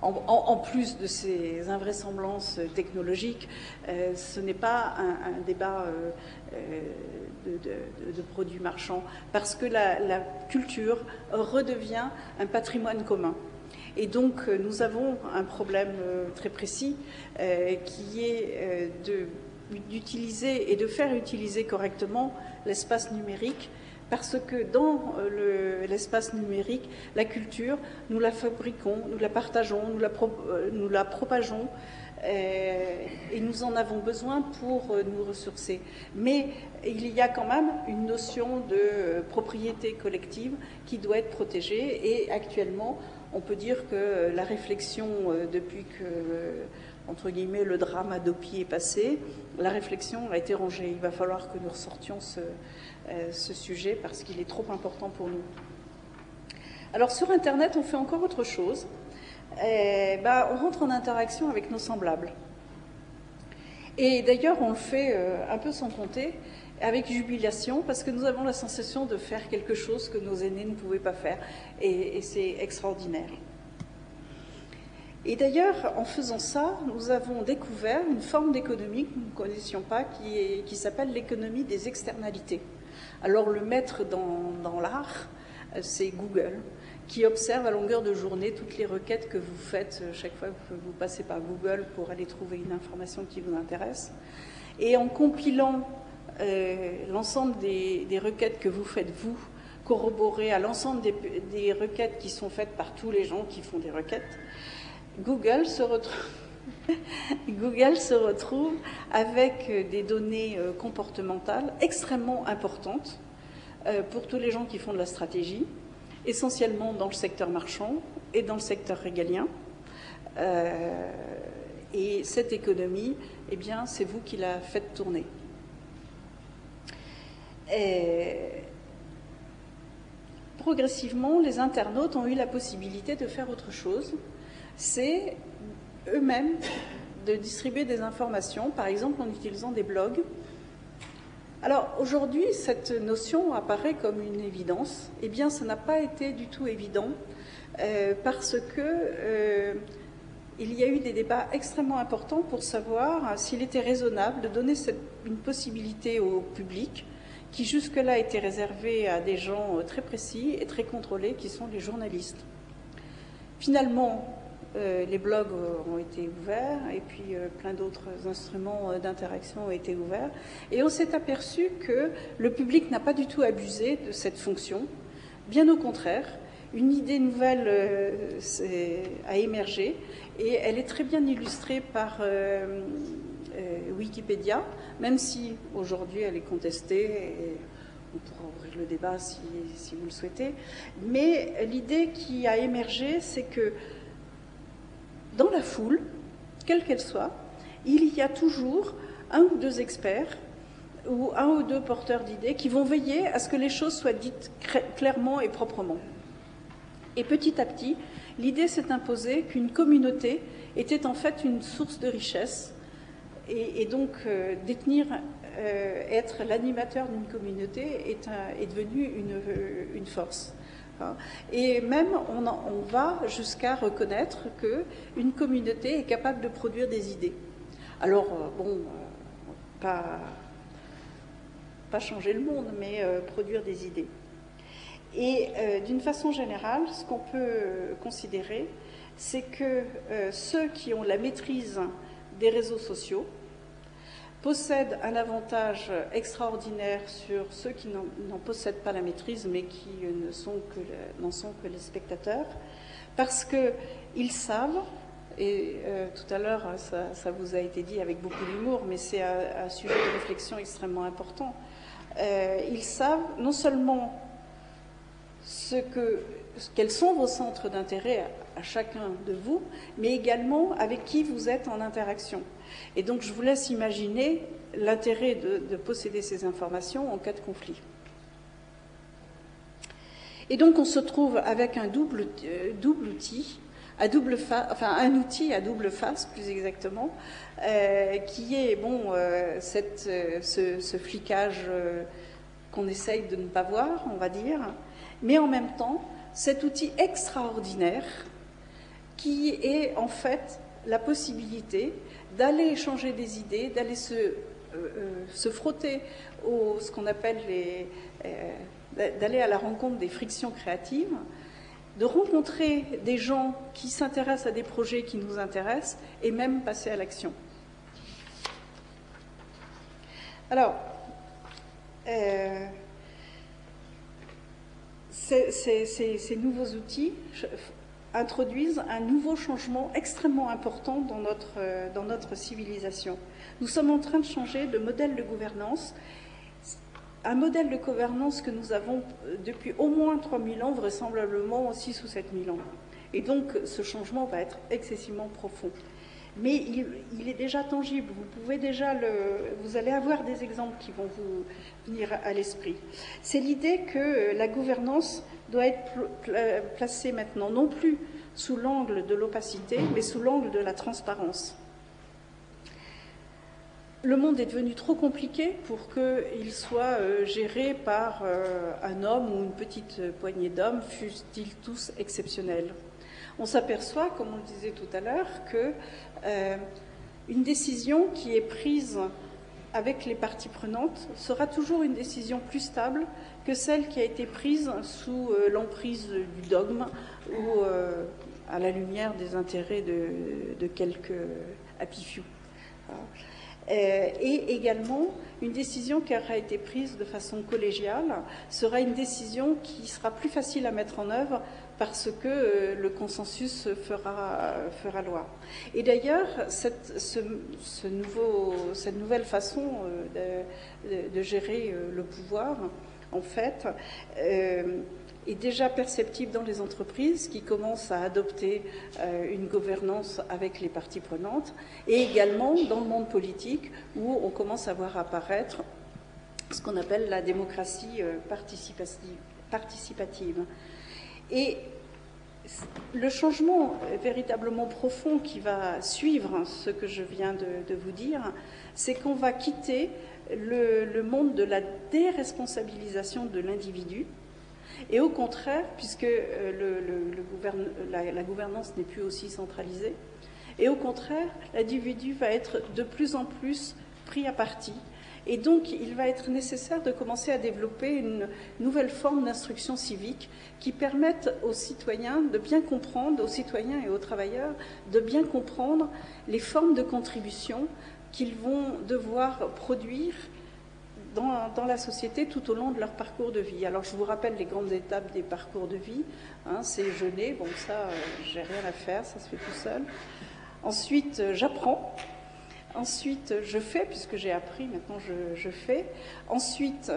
En plus de ces invraisemblances technologiques, ce n'est pas un débat de produits marchands, parce que la culture redevient un patrimoine commun. Et donc, nous avons un problème très précis qui est d'utiliser et de faire utiliser correctement l'espace numérique, parce que dans l'espace numérique, la culture, nous la fabriquons, nous la partageons, nous la propageons, et nous en avons besoin pour nous ressourcer. Mais il y a quand même une notion de propriété collective qui doit être protégée, et actuellement, on peut dire que la réflexion, depuis que, entre guillemets, le drame Adopi est passé, la réflexion a été rangée. Il va falloir que nous ressortions ce sujet parce qu'il est trop important pour nous. Alors sur Internet, on fait encore autre chose. On rentre en interaction avec nos semblables. Et d'ailleurs, on le fait un peu sans compter, avec jubilation, parce que nous avons la sensation de faire quelque chose que nos aînés ne pouvaient pas faire. Et c'est extraordinaire. Et d'ailleurs, en faisant ça, nous avons découvert une forme d'économie que nous ne connaissions pas, qui s'appelle l'économie des externalités. Alors le maître dans l'art, c'est Google, qui observe à longueur de journée toutes les requêtes que vous faites chaque fois que vous passez par Google pour aller trouver une information qui vous intéresse. Et en compilant l'ensemble des requêtes que vous faites, vous, corroborées à l'ensemble des requêtes qui sont faites par tous les gens qui font des requêtes, Google se retrouve avec des données comportementales extrêmement importantes pour tous les gens qui font de la stratégie, essentiellement dans le secteur marchand et dans le secteur régalien. Et cette économie, eh bien, c'est vous qui la faites tourner. Progressivement, les internautes ont eu la possibilité de faire autre chose. C'est eux-mêmes de distribuer des informations, par exemple en utilisant des blogs. Alors aujourd'hui, cette notion apparaît comme une évidence. Eh bien, ça n'a pas été du tout évident parce que il y a eu des débats extrêmement importants pour savoir s'il était raisonnable de donner une possibilité au public qui jusque-là était réservée à des gens très précis et très contrôlés, qui sont les journalistes. Finalement, les blogs ont été ouverts et puis plein d'autres instruments d'interaction ont été ouverts. Et on s'est aperçu que le public n'a pas du tout abusé de cette fonction. Bien au contraire, une idée nouvelle a émergé et elle est très bien illustrée par Wikipédia, même si aujourd'hui elle est contestée et on pourra ouvrir le débat si vous le souhaitez. Mais l'idée qui a émergé, c'est que dans la foule, quelle qu'elle soit, il y a toujours un ou deux experts ou un ou deux porteurs d'idées qui vont veiller à ce que les choses soient dites clairement et proprement. Et petit à petit, l'idée s'est imposée qu'une communauté était en fait une source de richesse et donc être l'animateur d'une communauté est devenu une force. Et même, on va jusqu'à reconnaître qu'une communauté est capable de produire des idées. Alors, pas changer le monde, mais produire des idées. Et d'une façon générale, ce qu'on peut considérer, c'est que ceux qui ont la maîtrise des réseaux sociaux possèdent un avantage extraordinaire sur ceux qui n'en possèdent pas la maîtrise, mais qui n'en sont que les spectateurs, parce qu'ils savent, et tout à l'heure, ça vous a été dit avec beaucoup d'humour, mais c'est un sujet de réflexion extrêmement important. Ils savent non seulement quels sont vos centres d'intérêt à chacun de vous, mais également avec qui vous êtes en interaction. Et donc, je vous laisse imaginer l'intérêt de posséder ces informations en cas de conflit. Et donc, on se trouve avec un double outil, un outil à double face, plus exactement, qui est ce flicage qu'on essaye de ne pas voir, on va dire, mais en même temps, cet outil extraordinaire qui est en fait la possibilité d'aller échanger des idées, d'aller se frotter ce qu'on appelle d'aller à la rencontre des frictions créatives, de rencontrer des gens qui s'intéressent à des projets qui nous intéressent et même passer à l'action. Alors, ces nouveaux outils introduisent un nouveau changement extrêmement important dans notre civilisation. Nous sommes en train de changer de modèle de gouvernance, un modèle de gouvernance que nous avons depuis au moins 3000 ans, vraisemblablement 6 ou 7000 ans. Et donc, ce changement va être excessivement profond. Mais il est déjà tangible, vous allez avoir des exemples qui vont vous venir à l'esprit. C'est l'idée que la gouvernance doit être placée maintenant non plus sous l'angle de l'opacité, mais sous l'angle de la transparence. Le monde est devenu trop compliqué pour qu'il soit géré par un homme ou une petite poignée d'hommes, fussent-ils tous exceptionnels. On s'aperçoit, comme on le disait tout à l'heure, qu'une décision qui est prise avec les parties prenantes sera toujours une décision plus stable que celle qui a été prise sous l'emprise du dogme ou à la lumière des intérêts de quelques happy few. Et également, une décision qui aura été prise de façon collégiale sera une décision qui sera plus facile à mettre en œuvre parce que le consensus fera loi. Et d'ailleurs, cette nouvelle façon de gérer le pouvoir, en fait, est déjà perceptible dans les entreprises qui commencent à adopter une gouvernance avec les parties prenantes, et également dans le monde politique où on commence à voir apparaître ce qu'on appelle la démocratie participative. Et le changement véritablement profond qui va suivre ce que je viens de vous dire, c'est qu'on va quitter le monde de la déresponsabilisation de l'individu. Et au contraire, puisque la gouvernance n'est plus aussi centralisée, et au contraire, l'individu va être de plus en plus pris à partie. Et donc, il va être nécessaire de commencer à développer une nouvelle forme d'instruction civique qui permette aux citoyens de bien comprendre, aux citoyens et aux travailleurs, de bien comprendre les formes de contribution qu'ils vont devoir produire dans la société tout au long de leur parcours de vie. Alors, je vous rappelle les grandes étapes des parcours de vie. C'est jeûner, bon ça, j'ai rien à faire, ça se fait tout seul. Ensuite, j'apprends. Ensuite, je fais, puisque j'ai appris, maintenant je fais. Ensuite,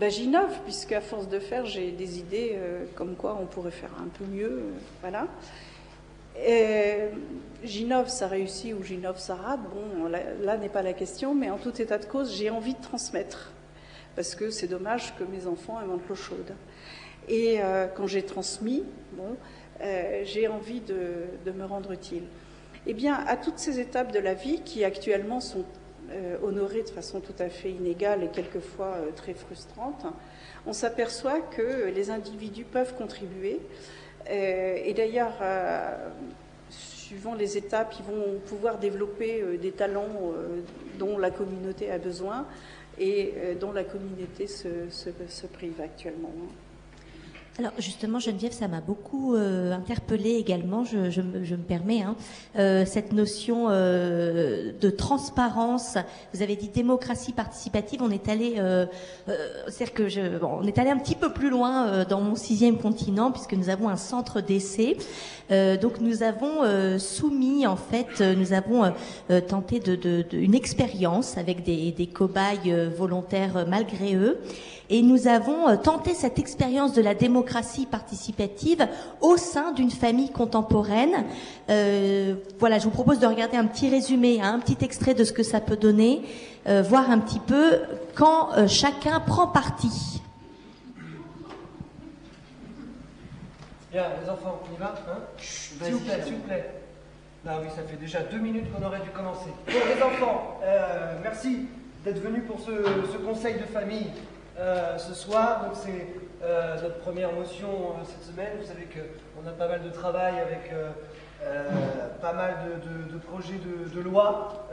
j'innove, puisqu'à force de faire, j'ai des idées comme quoi on pourrait faire un peu mieux. Voilà. J'innove, ça réussit, ou j'innove, ça rate. Bon, là n'est pas la question, mais en tout état de cause, j'ai envie de transmettre. Parce que c'est dommage que mes enfants inventent l'eau chaude. Et quand j'ai transmis, j'ai envie de me rendre utile. Eh bien, à toutes ces étapes de la vie qui actuellement sont honorées de façon tout à fait inégale et quelquefois très frustrante, on s'aperçoit que les individus peuvent contribuer. Et d'ailleurs, suivant les étapes, ils vont pouvoir développer des talents dont la communauté a besoin et dont la communauté se prive actuellement. Alors justement, Geneviève, ça m'a beaucoup interpellée également, je me permets, cette notion de transparence. Vous avez dit démocratie participative, on est allé, c'est-à-dire que on est allé un petit peu plus loin dans mon 6e continent, puisque nous avons un centre d'essai. Donc nous avons soumis, en fait, nous avons tenté une expérience avec des cobayes volontaires malgré eux. Et nous avons tenté cette expérience de la démocratie participative au sein d'une famille contemporaine. Voilà, je vous propose de regarder un petit résumé, un petit extrait de ce que ça peut donner, voir un petit peu quand chacun prend parti. Bien, les enfants, on y va, hein? S'il vous plaît, s'il vous plaît. Bah oui, ça fait déjà 2 minutes qu'on aurait dû commencer. Bon, les enfants, merci d'être venus pour ce conseil de famille. Ce soir, donc c'est notre première motion cette semaine. Vous savez qu'on a pas mal de travail avec pas mal de projets de loi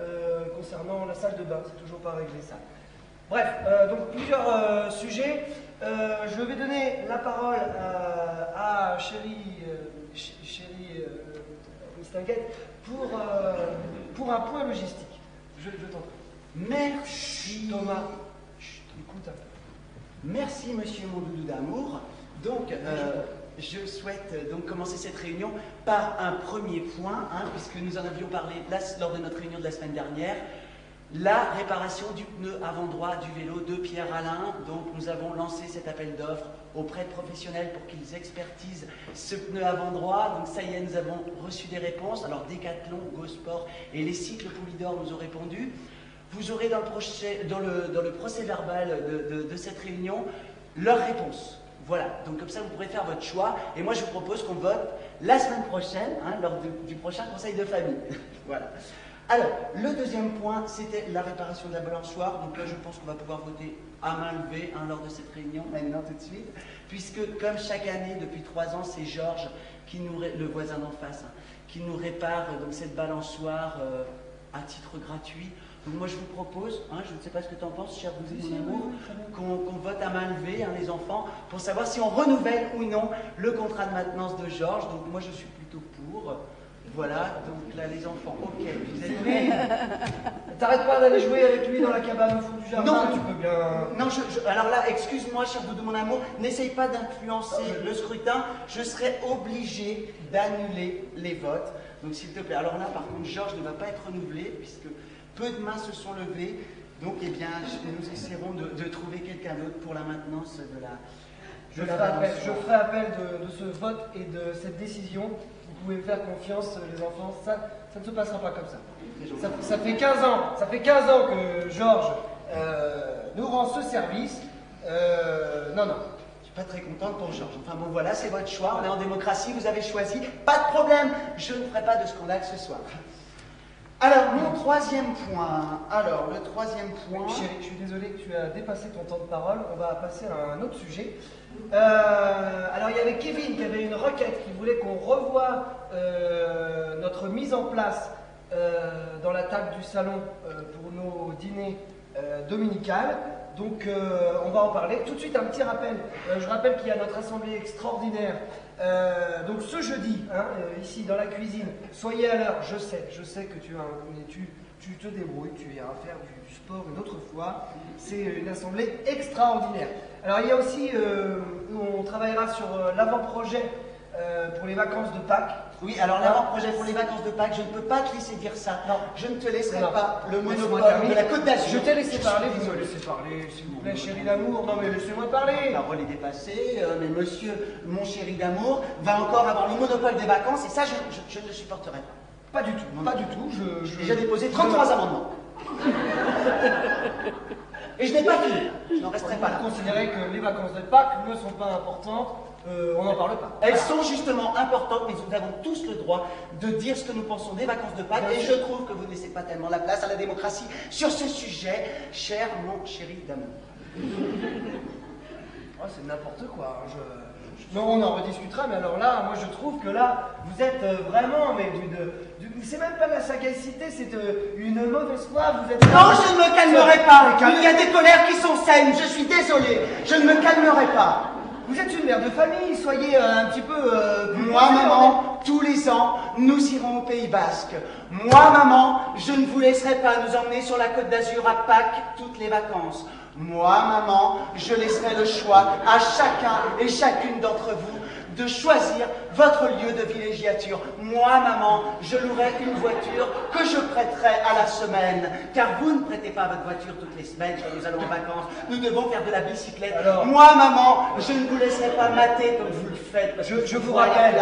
concernant la salle de bain. C'est toujours pas réglé ça. Bref, donc plusieurs sujets. Je vais donner la parole à Chérie Mistinguette pour un point logistique. Je t'en prie. Merci. Thomas, écoute un peu. Merci, monsieur mon doudou d'amour. Donc, je souhaite donc commencer cette réunion par un premier point, puisque nous en avions parlé lors de notre réunion de la semaine dernière, la réparation du pneu avant droit du vélo de Pierre Alain. Donc, nous avons lancé cet appel d'offres auprès de professionnels pour qu'ils expertisent ce pneu avant droit. Donc, ça y est, nous avons reçu des réponses. Alors, Decathlon, Go Sport et les cycles Poulidor nous ont répondu. Vous aurez dans le procès verbal de cette réunion leurs réponses. Voilà, donc comme ça vous pourrez faire votre choix. Et moi je vous propose qu'on vote la semaine prochaine, lors du prochain conseil de famille. Voilà. Alors, le deuxième point, c'était la réparation de la balançoire. Donc là je pense qu'on va pouvoir voter à main levée lors de cette réunion, maintenant tout de suite. Puisque comme chaque année, depuis 3 ans, c'est Georges, le voisin d'en face, qui nous répare donc cette balançoire à titre gratuit. Donc moi je vous propose, je ne sais pas ce que tu en penses, cher vous et mon amour, qu'on vote à main levée, les enfants, pour savoir si on renouvelle ou non le contrat de maintenance de Georges. Donc moi je suis plutôt pour. Voilà, donc là les enfants, ok, vous êtes prêts? T'arrêtes pas d'aller jouer avec lui dans la cabane au fond du jardin? Non, tu peux bien... Non, alors là, excuse-moi, cher doudou mon amour, n'essaye pas d'influencer le scrutin, je serai obligé d'annuler les votes. Donc s'il te plaît, alors là par contre, Georges ne va pas être renouvelé, puisque peu de mains se sont levées, donc eh bien, nous essaierons de trouver quelqu'un d'autre pour la maintenance de la... Je ferai appel de ce vote et de cette décision. Vous pouvez me faire confiance, les enfants, ça ne se passera pas comme ça. Ça fait 15 ans que Georges nous rend ce service. Non. Je suis pas très contente pour Georges. Enfin bon, voilà, c'est votre choix, on est en démocratie, vous avez choisi, pas de problème, je ne ferai pas de scandale ce soir. Alors, mon troisième point. Chérie, je suis désolé, tu as dépassé ton temps de parole. On va passer à un autre sujet. Alors, il y avait Kevin qui avait une requête qui voulait qu'on revoie notre mise en place dans la table du salon pour nos dîners dominicales. Donc, on va en parler. Tout de suite, un petit rappel. Je rappelle qu'il y a notre assemblée extraordinaire. Donc ce jeudi, ici dans la cuisine, soyez à l'heure. Je sais que tu te débrouilles, tu iras faire du sport une autre fois. C'est une assemblée extraordinaire. Alors il y a aussi, on travaillera sur l'avant-projet pour les vacances de Pâques. Oui, alors l'avant-projet pour les vacances de Pâques, je ne peux pas te laisser dire ça. Non, je ne te laisserai pas le monopole de la Côte d'Azur. Je t'ai laissé parler, vous me laissez parler, s'il vous plaît, chéri d'amour. Non mais laissez-moi parler. La parole est dépassée, mais monsieur, mon chéri d'amour, va encore avoir le monopole des vacances et ça, je ne le supporterai pas. Pas du tout, pas du tout. J'ai déjà déposé 33 amendements. Et je n'ai pas fini. Je n'en resterai pas là. Vous considérez que les vacances de Pâques ne sont pas importantes, on n'en parle pas. Elles sont justement importantes, mais nous avons tous le droit de dire ce que nous pensons des vacances de Pâques. Et je trouve que vous ne laissez pas tellement la place à la démocratie sur ce sujet, cher mon chéri d'amour. Oh, c'est n'importe quoi. Non, on en rediscutera, mais alors là, moi je trouve que là, vous êtes vraiment, mais c'est même pas de la sagacité, c'est une mauvaise foi, vous êtes... Non, je ne me calmerai pas. Il y a des colères qui sont saines, je suis désolé, je ne me calmerai pas. Vous êtes une mère de famille, soyez un petit peu... Moi, maman, tous les ans, nous irons au Pays Basque. Moi, maman, je ne vous laisserai pas nous emmener sur la Côte d'Azur à Pâques toutes les vacances. Moi, maman, je laisserai le choix à chacun et chacune d'entre vous de choisir votre lieu de villégiature. Moi, maman, je louerai une voiture que je prêterai à la semaine, car vous ne prêtez pas votre voiture toutes les semaines quand nous allons en vacances. Nous devons faire de la bicyclette. Alors, moi, maman, je ne vous laisserai pas mater comme vous le faites. Je vous rappelle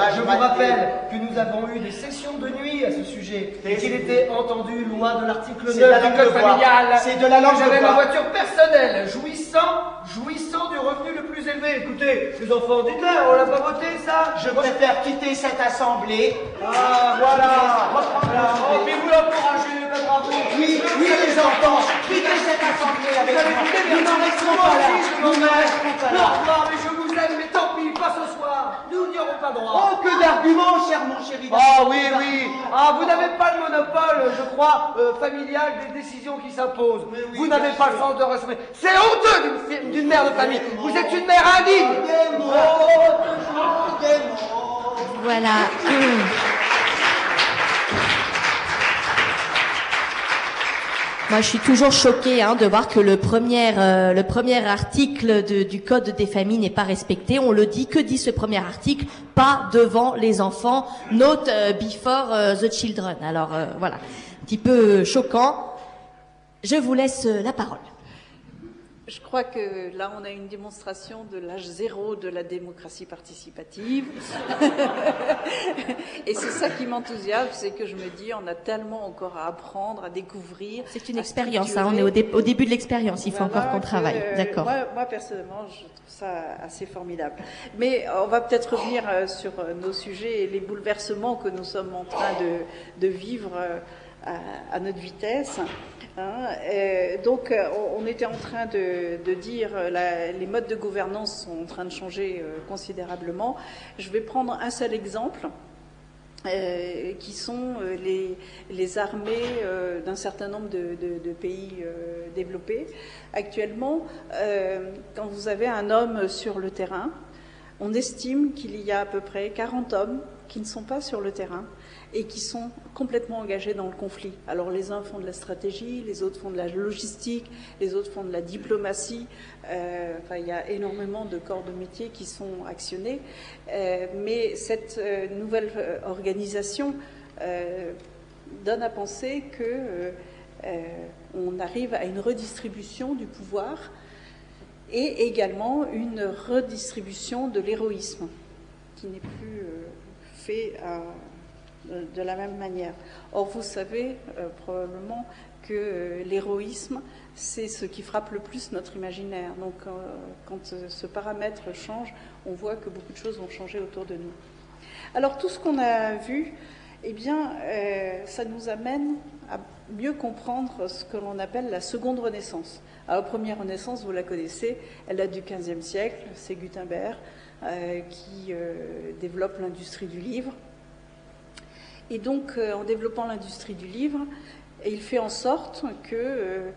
que nous avons eu des sessions de nuit à ce sujet et qu'il était entendu loi de l'article 9 du code familial. C'est de la langue de bois. J'avais ma voiture personnelle, jouissant du revenu le plus élevé. Écoutez, les enfants, dites-le, on l'a pas voté ça. Je préfère quitter cette assemblée. Ah, voilà. Oh, puis vous l'encouragez, bravo. Oui, les enfants, quittez cette assemblée avec moi. Nous n'en resterons pas là. Nous n'en resterons pas là. Au revoir, mais je vous aime, mais tant pis, pas ce soir. Nous n'y aurons pas droit. Oh, que d'arguments, cher mon chéri. Ah oui. Ah, vous n'avez pas le monopole, je crois, familial des décisions qui s'imposent. Oui, vous n'avez pas le sens de respect. C'est honteux d'une mère de famille. Vous êtes une mère indigne. Des mots, toujours des mots. Voilà. Moi, je suis toujours choquée de voir que le premier article du Code des familles n'est pas respecté. On le dit, que dit ce premier article? Pas devant les enfants, not before the children. Alors voilà, un petit peu choquant. Je vous laisse la parole. Je crois que là, on a une démonstration de l'âge zéro de la démocratie participative. Et c'est ça qui m'enthousiasme, c'est que je me dis, on a tellement encore à apprendre, à découvrir. C'est une expérience, on est au début de l'expérience, il faut encore qu'on travaille. D'accord. Moi, personnellement, je trouve ça assez formidable. Mais on va peut-être revenir sur nos sujets et les bouleversements que nous sommes en train de vivre à notre vitesse. Donc, on était en train de dire les modes de gouvernance sont en train de changer considérablement. Je vais prendre un seul exemple, qui sont les armées d'un certain nombre de pays développés. Actuellement, quand vous avez un homme sur le terrain, on estime qu'il y a à peu près 40 hommes qui ne sont pas sur le terrain et qui sont complètement engagés dans le conflit. Alors les uns font de la stratégie, les autres font de la logistique, les autres font de la diplomatie. Il y a énormément de corps de métier qui sont actionnés. Mais cette nouvelle organisation donne à penser qu'on arrive à une redistribution du pouvoir et également une redistribution de l'héroïsme qui n'est plus fait de la même manière. Or, vous savez probablement que l'héroïsme, c'est ce qui frappe le plus notre imaginaire. Donc, quand ce paramètre change, on voit que beaucoup de choses vont changer autour de nous. Alors, tout ce qu'on a vu, ça nous amène à mieux comprendre ce que l'on appelle la seconde Renaissance. Alors, la première Renaissance, vous la connaissez, elle date du XVe siècle, c'est Gutenberg qui développe l'industrie du livre. Et donc, en développant l'industrie du livre, il fait en sorte que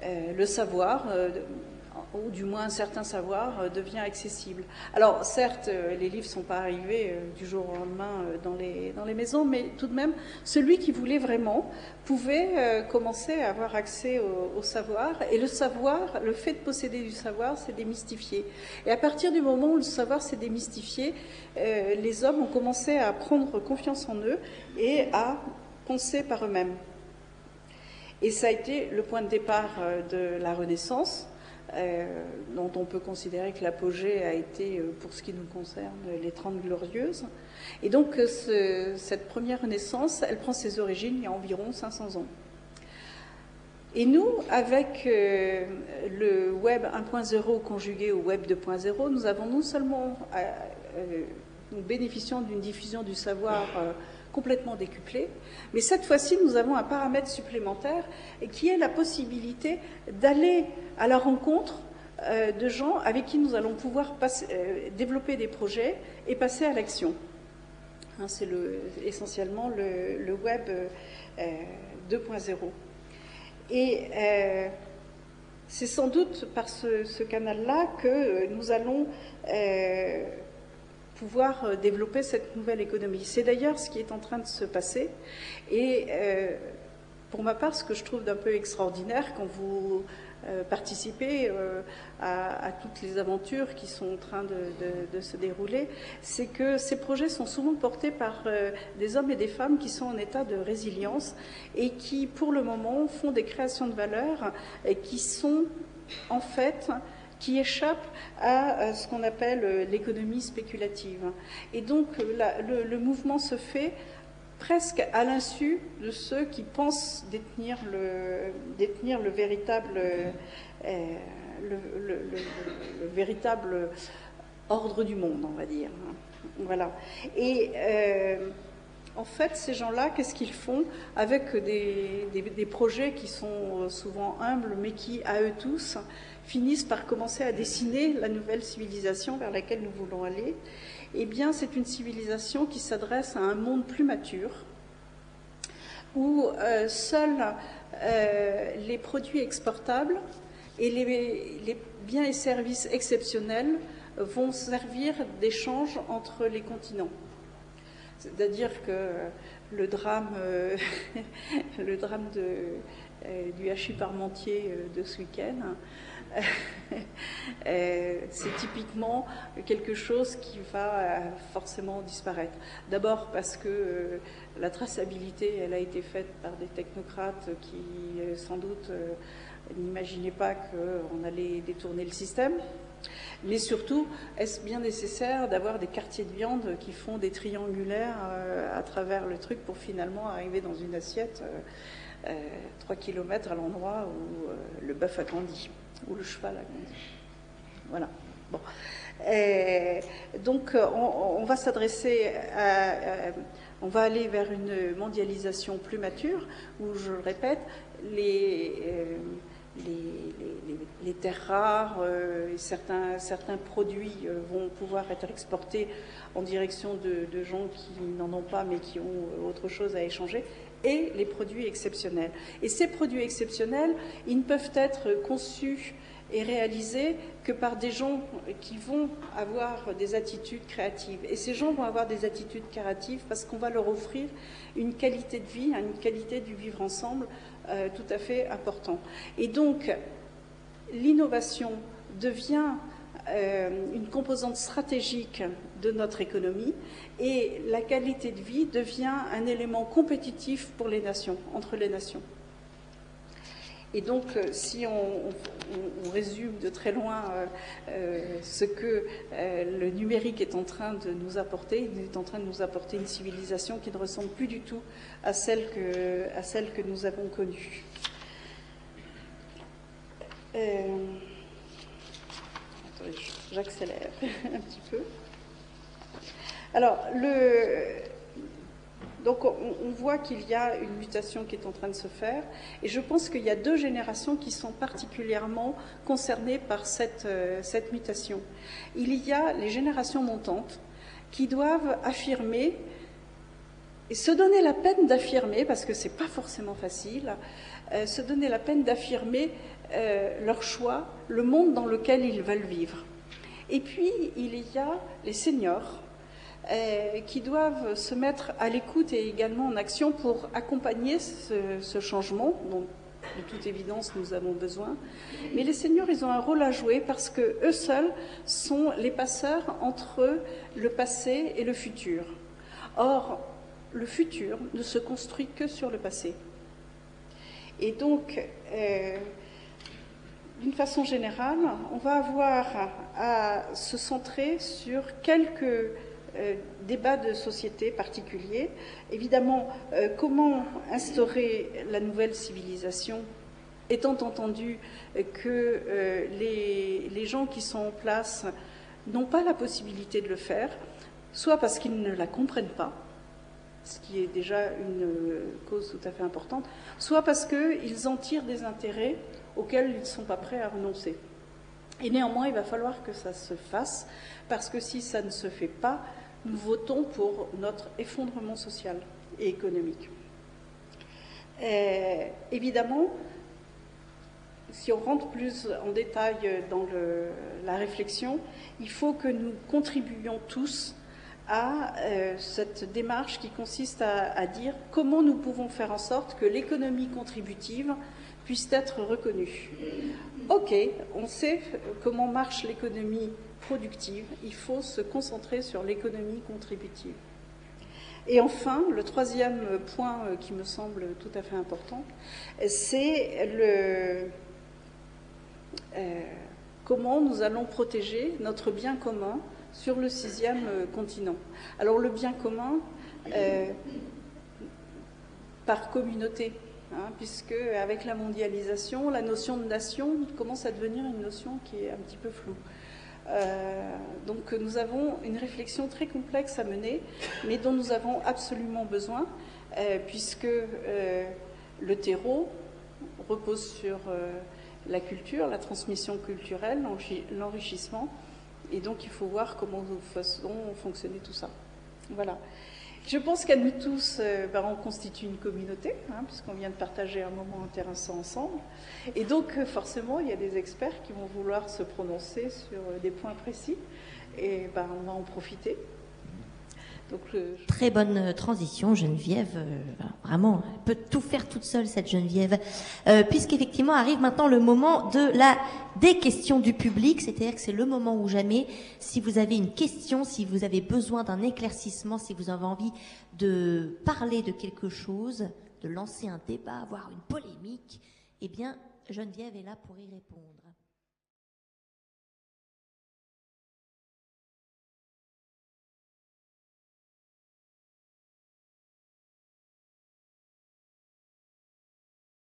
le savoir, ou du moins un certain savoir, devient accessible. Alors, certes, les livres ne sont pas arrivés du jour au lendemain dans les maisons, mais tout de même, celui qui voulait vraiment pouvait commencer à avoir accès au savoir. Et le savoir, le fait de posséder du savoir, c'est démystifié. Et à partir du moment où le savoir s'est démystifié, les hommes ont commencé à prendre confiance en eux et à penser par eux-mêmes. Et ça a été le point de départ de la Renaissance, dont on peut considérer que l'apogée a été, pour ce qui nous concerne, les 30 Glorieuses. Et donc, cette première Renaissance, elle prend ses origines il y a environ 500 ans. Et nous, avec le Web 1.0 conjugué au Web 2.0, nous avons non seulement, nous bénéficions d'une diffusion du savoir complètement décuplée, mais cette fois-ci, nous avons un paramètre supplémentaire qui est la possibilité d'aller à la rencontre de gens avec qui nous allons pouvoir développer des projets et passer à l'action. C'est essentiellement le Web 2.0. Et C'est sans doute par ce canal-là que nous allons pouvoir développer cette nouvelle économie. C'est d'ailleurs ce qui est en train de se passer. Et pour ma part, ce que je trouve d'un peu extraordinaire quand vous participez à toutes les aventures qui sont en train de se dérouler, c'est que ces projets sont souvent portés par des hommes et des femmes qui sont en état de résilience et qui, pour le moment, font des créations de valeur et qui sont, en fait, qui échappent à ce qu'on appelle l'économie spéculative. Et donc, le mouvement se fait presque à l'insu de ceux qui pensent détenir le véritable ordre du monde, on va dire. Voilà. Et en fait, ces gens-là, qu'est-ce qu'ils font avec des projets qui sont souvent humbles, mais qui, à eux tous, finissent par commencer à dessiner la nouvelle civilisation vers laquelle nous voulons aller? Eh bien, c'est une civilisation qui s'adresse à un monde plus mature, où seuls les produits exportables et les biens et services exceptionnels vont servir d'échange entre les continents. C'est-à-dire que le drame du hachis parmentier de ce week-end, c'est typiquement quelque chose qui va forcément disparaître. D'abord parce que la traçabilité, elle a été faite par des technocrates qui, sans doute, n'imaginaient pas qu'on allait détourner le système. Mais surtout, est-ce bien nécessaire d'avoir des quartiers de viande qui font des triangulaires à travers le truc pour finalement arriver dans une assiette 3 km à l'endroit où le bœuf a grandi, où le cheval a grandi. Voilà. Bon. Donc, on va s'adresser on va aller vers une mondialisation plus mature, où, je le répète, les terres rares et certains produits vont pouvoir être exportés en direction de gens qui n'en ont pas mais qui ont autre chose à échanger, et les produits exceptionnels. Et ces produits exceptionnels, ils ne peuvent être conçus et réalisés que par des gens qui vont avoir des attitudes créatives. Et ces gens vont avoir des attitudes créatives parce qu'on va leur offrir une qualité de vie, une qualité du vivre ensemble tout à fait important. Et donc, l'innovation devient une composante stratégique de notre économie, et la qualité de vie devient un élément compétitif pour les nations, entre les nations. Et donc, si on résume de très loin ce que le numérique est en train de nous apporter, il est en train de nous apporter une civilisation qui ne ressemble plus du tout à celle que nous avons connue. Attendez, j'accélère un petit peu. Alors, donc on voit qu'il y a une mutation qui est en train de se faire, et je pense qu'il y a 2 générations qui sont particulièrement concernées par cette mutation. Il y a les générations montantes qui doivent affirmer, et se donner la peine d'affirmer, parce que ce n'est pas forcément facile, se donner la peine d'affirmer leur choix, le monde dans lequel ils veulent vivre. Et puis, il y a les seniors, qui doivent se mettre à l'écoute et également en action pour accompagner ce changement dont, de toute évidence, nous avons besoin. Mais les seniors, ils ont un rôle à jouer parce qu'eux seuls sont les passeurs entre le passé et le futur. Or, le futur ne se construit que sur le passé. Et donc, d'une façon générale, on va avoir à se centrer sur quelques débats de société particuliers. Évidemment, comment instaurer la nouvelle civilisation, étant entendu que les gens qui sont en place n'ont pas la possibilité de le faire, soit parce qu'ils ne la comprennent pas, ce qui est déjà une cause tout à fait importante, soit parce qu'ils en tirent des intérêts auxquels ils ne sont pas prêts à renoncer. Et néanmoins, il va falloir que ça se fasse, parce que si ça ne se fait pas, nous votons pour notre effondrement social et économique. Évidemment, si on rentre plus en détail dans la réflexion, il faut que nous contribuions tous à cette démarche qui consiste à dire comment nous pouvons faire en sorte que l'économie contributive puisse être reconnue. Ok, on sait comment marche l'économie productive, il faut se concentrer sur l'économie contributive. Et enfin, le troisième point qui me semble tout à fait important, c'est comment nous allons protéger notre bien commun sur le 6e continent. Alors le bien commun par communauté, puisque avec la mondialisation, la notion de nation commence à devenir une notion qui est un petit peu floue. Donc nous avons une réflexion très complexe à mener, mais dont nous avons absolument besoin, puisque le terreau repose sur la culture, la transmission culturelle, l'enrichissement, et donc il faut voir comment nous faisons fonctionner tout ça. Voilà. Je pense qu'à nous tous, on constitue une communauté, puisqu'on vient de partager un moment intéressant ensemble. Et donc, forcément, il y a des experts qui vont vouloir se prononcer sur des points précis. Et on va en profiter. Donc, Très bonne transition, Geneviève. Vraiment, elle peut tout faire toute seule, cette Geneviève. Puisqu'effectivement, arrive maintenant le moment des questions du public. C'est-à-dire que c'est le moment où jamais, si vous avez une question, si vous avez besoin d'un éclaircissement, si vous avez envie de parler de quelque chose, de lancer un débat, voire une polémique, eh bien, Geneviève est là pour y répondre.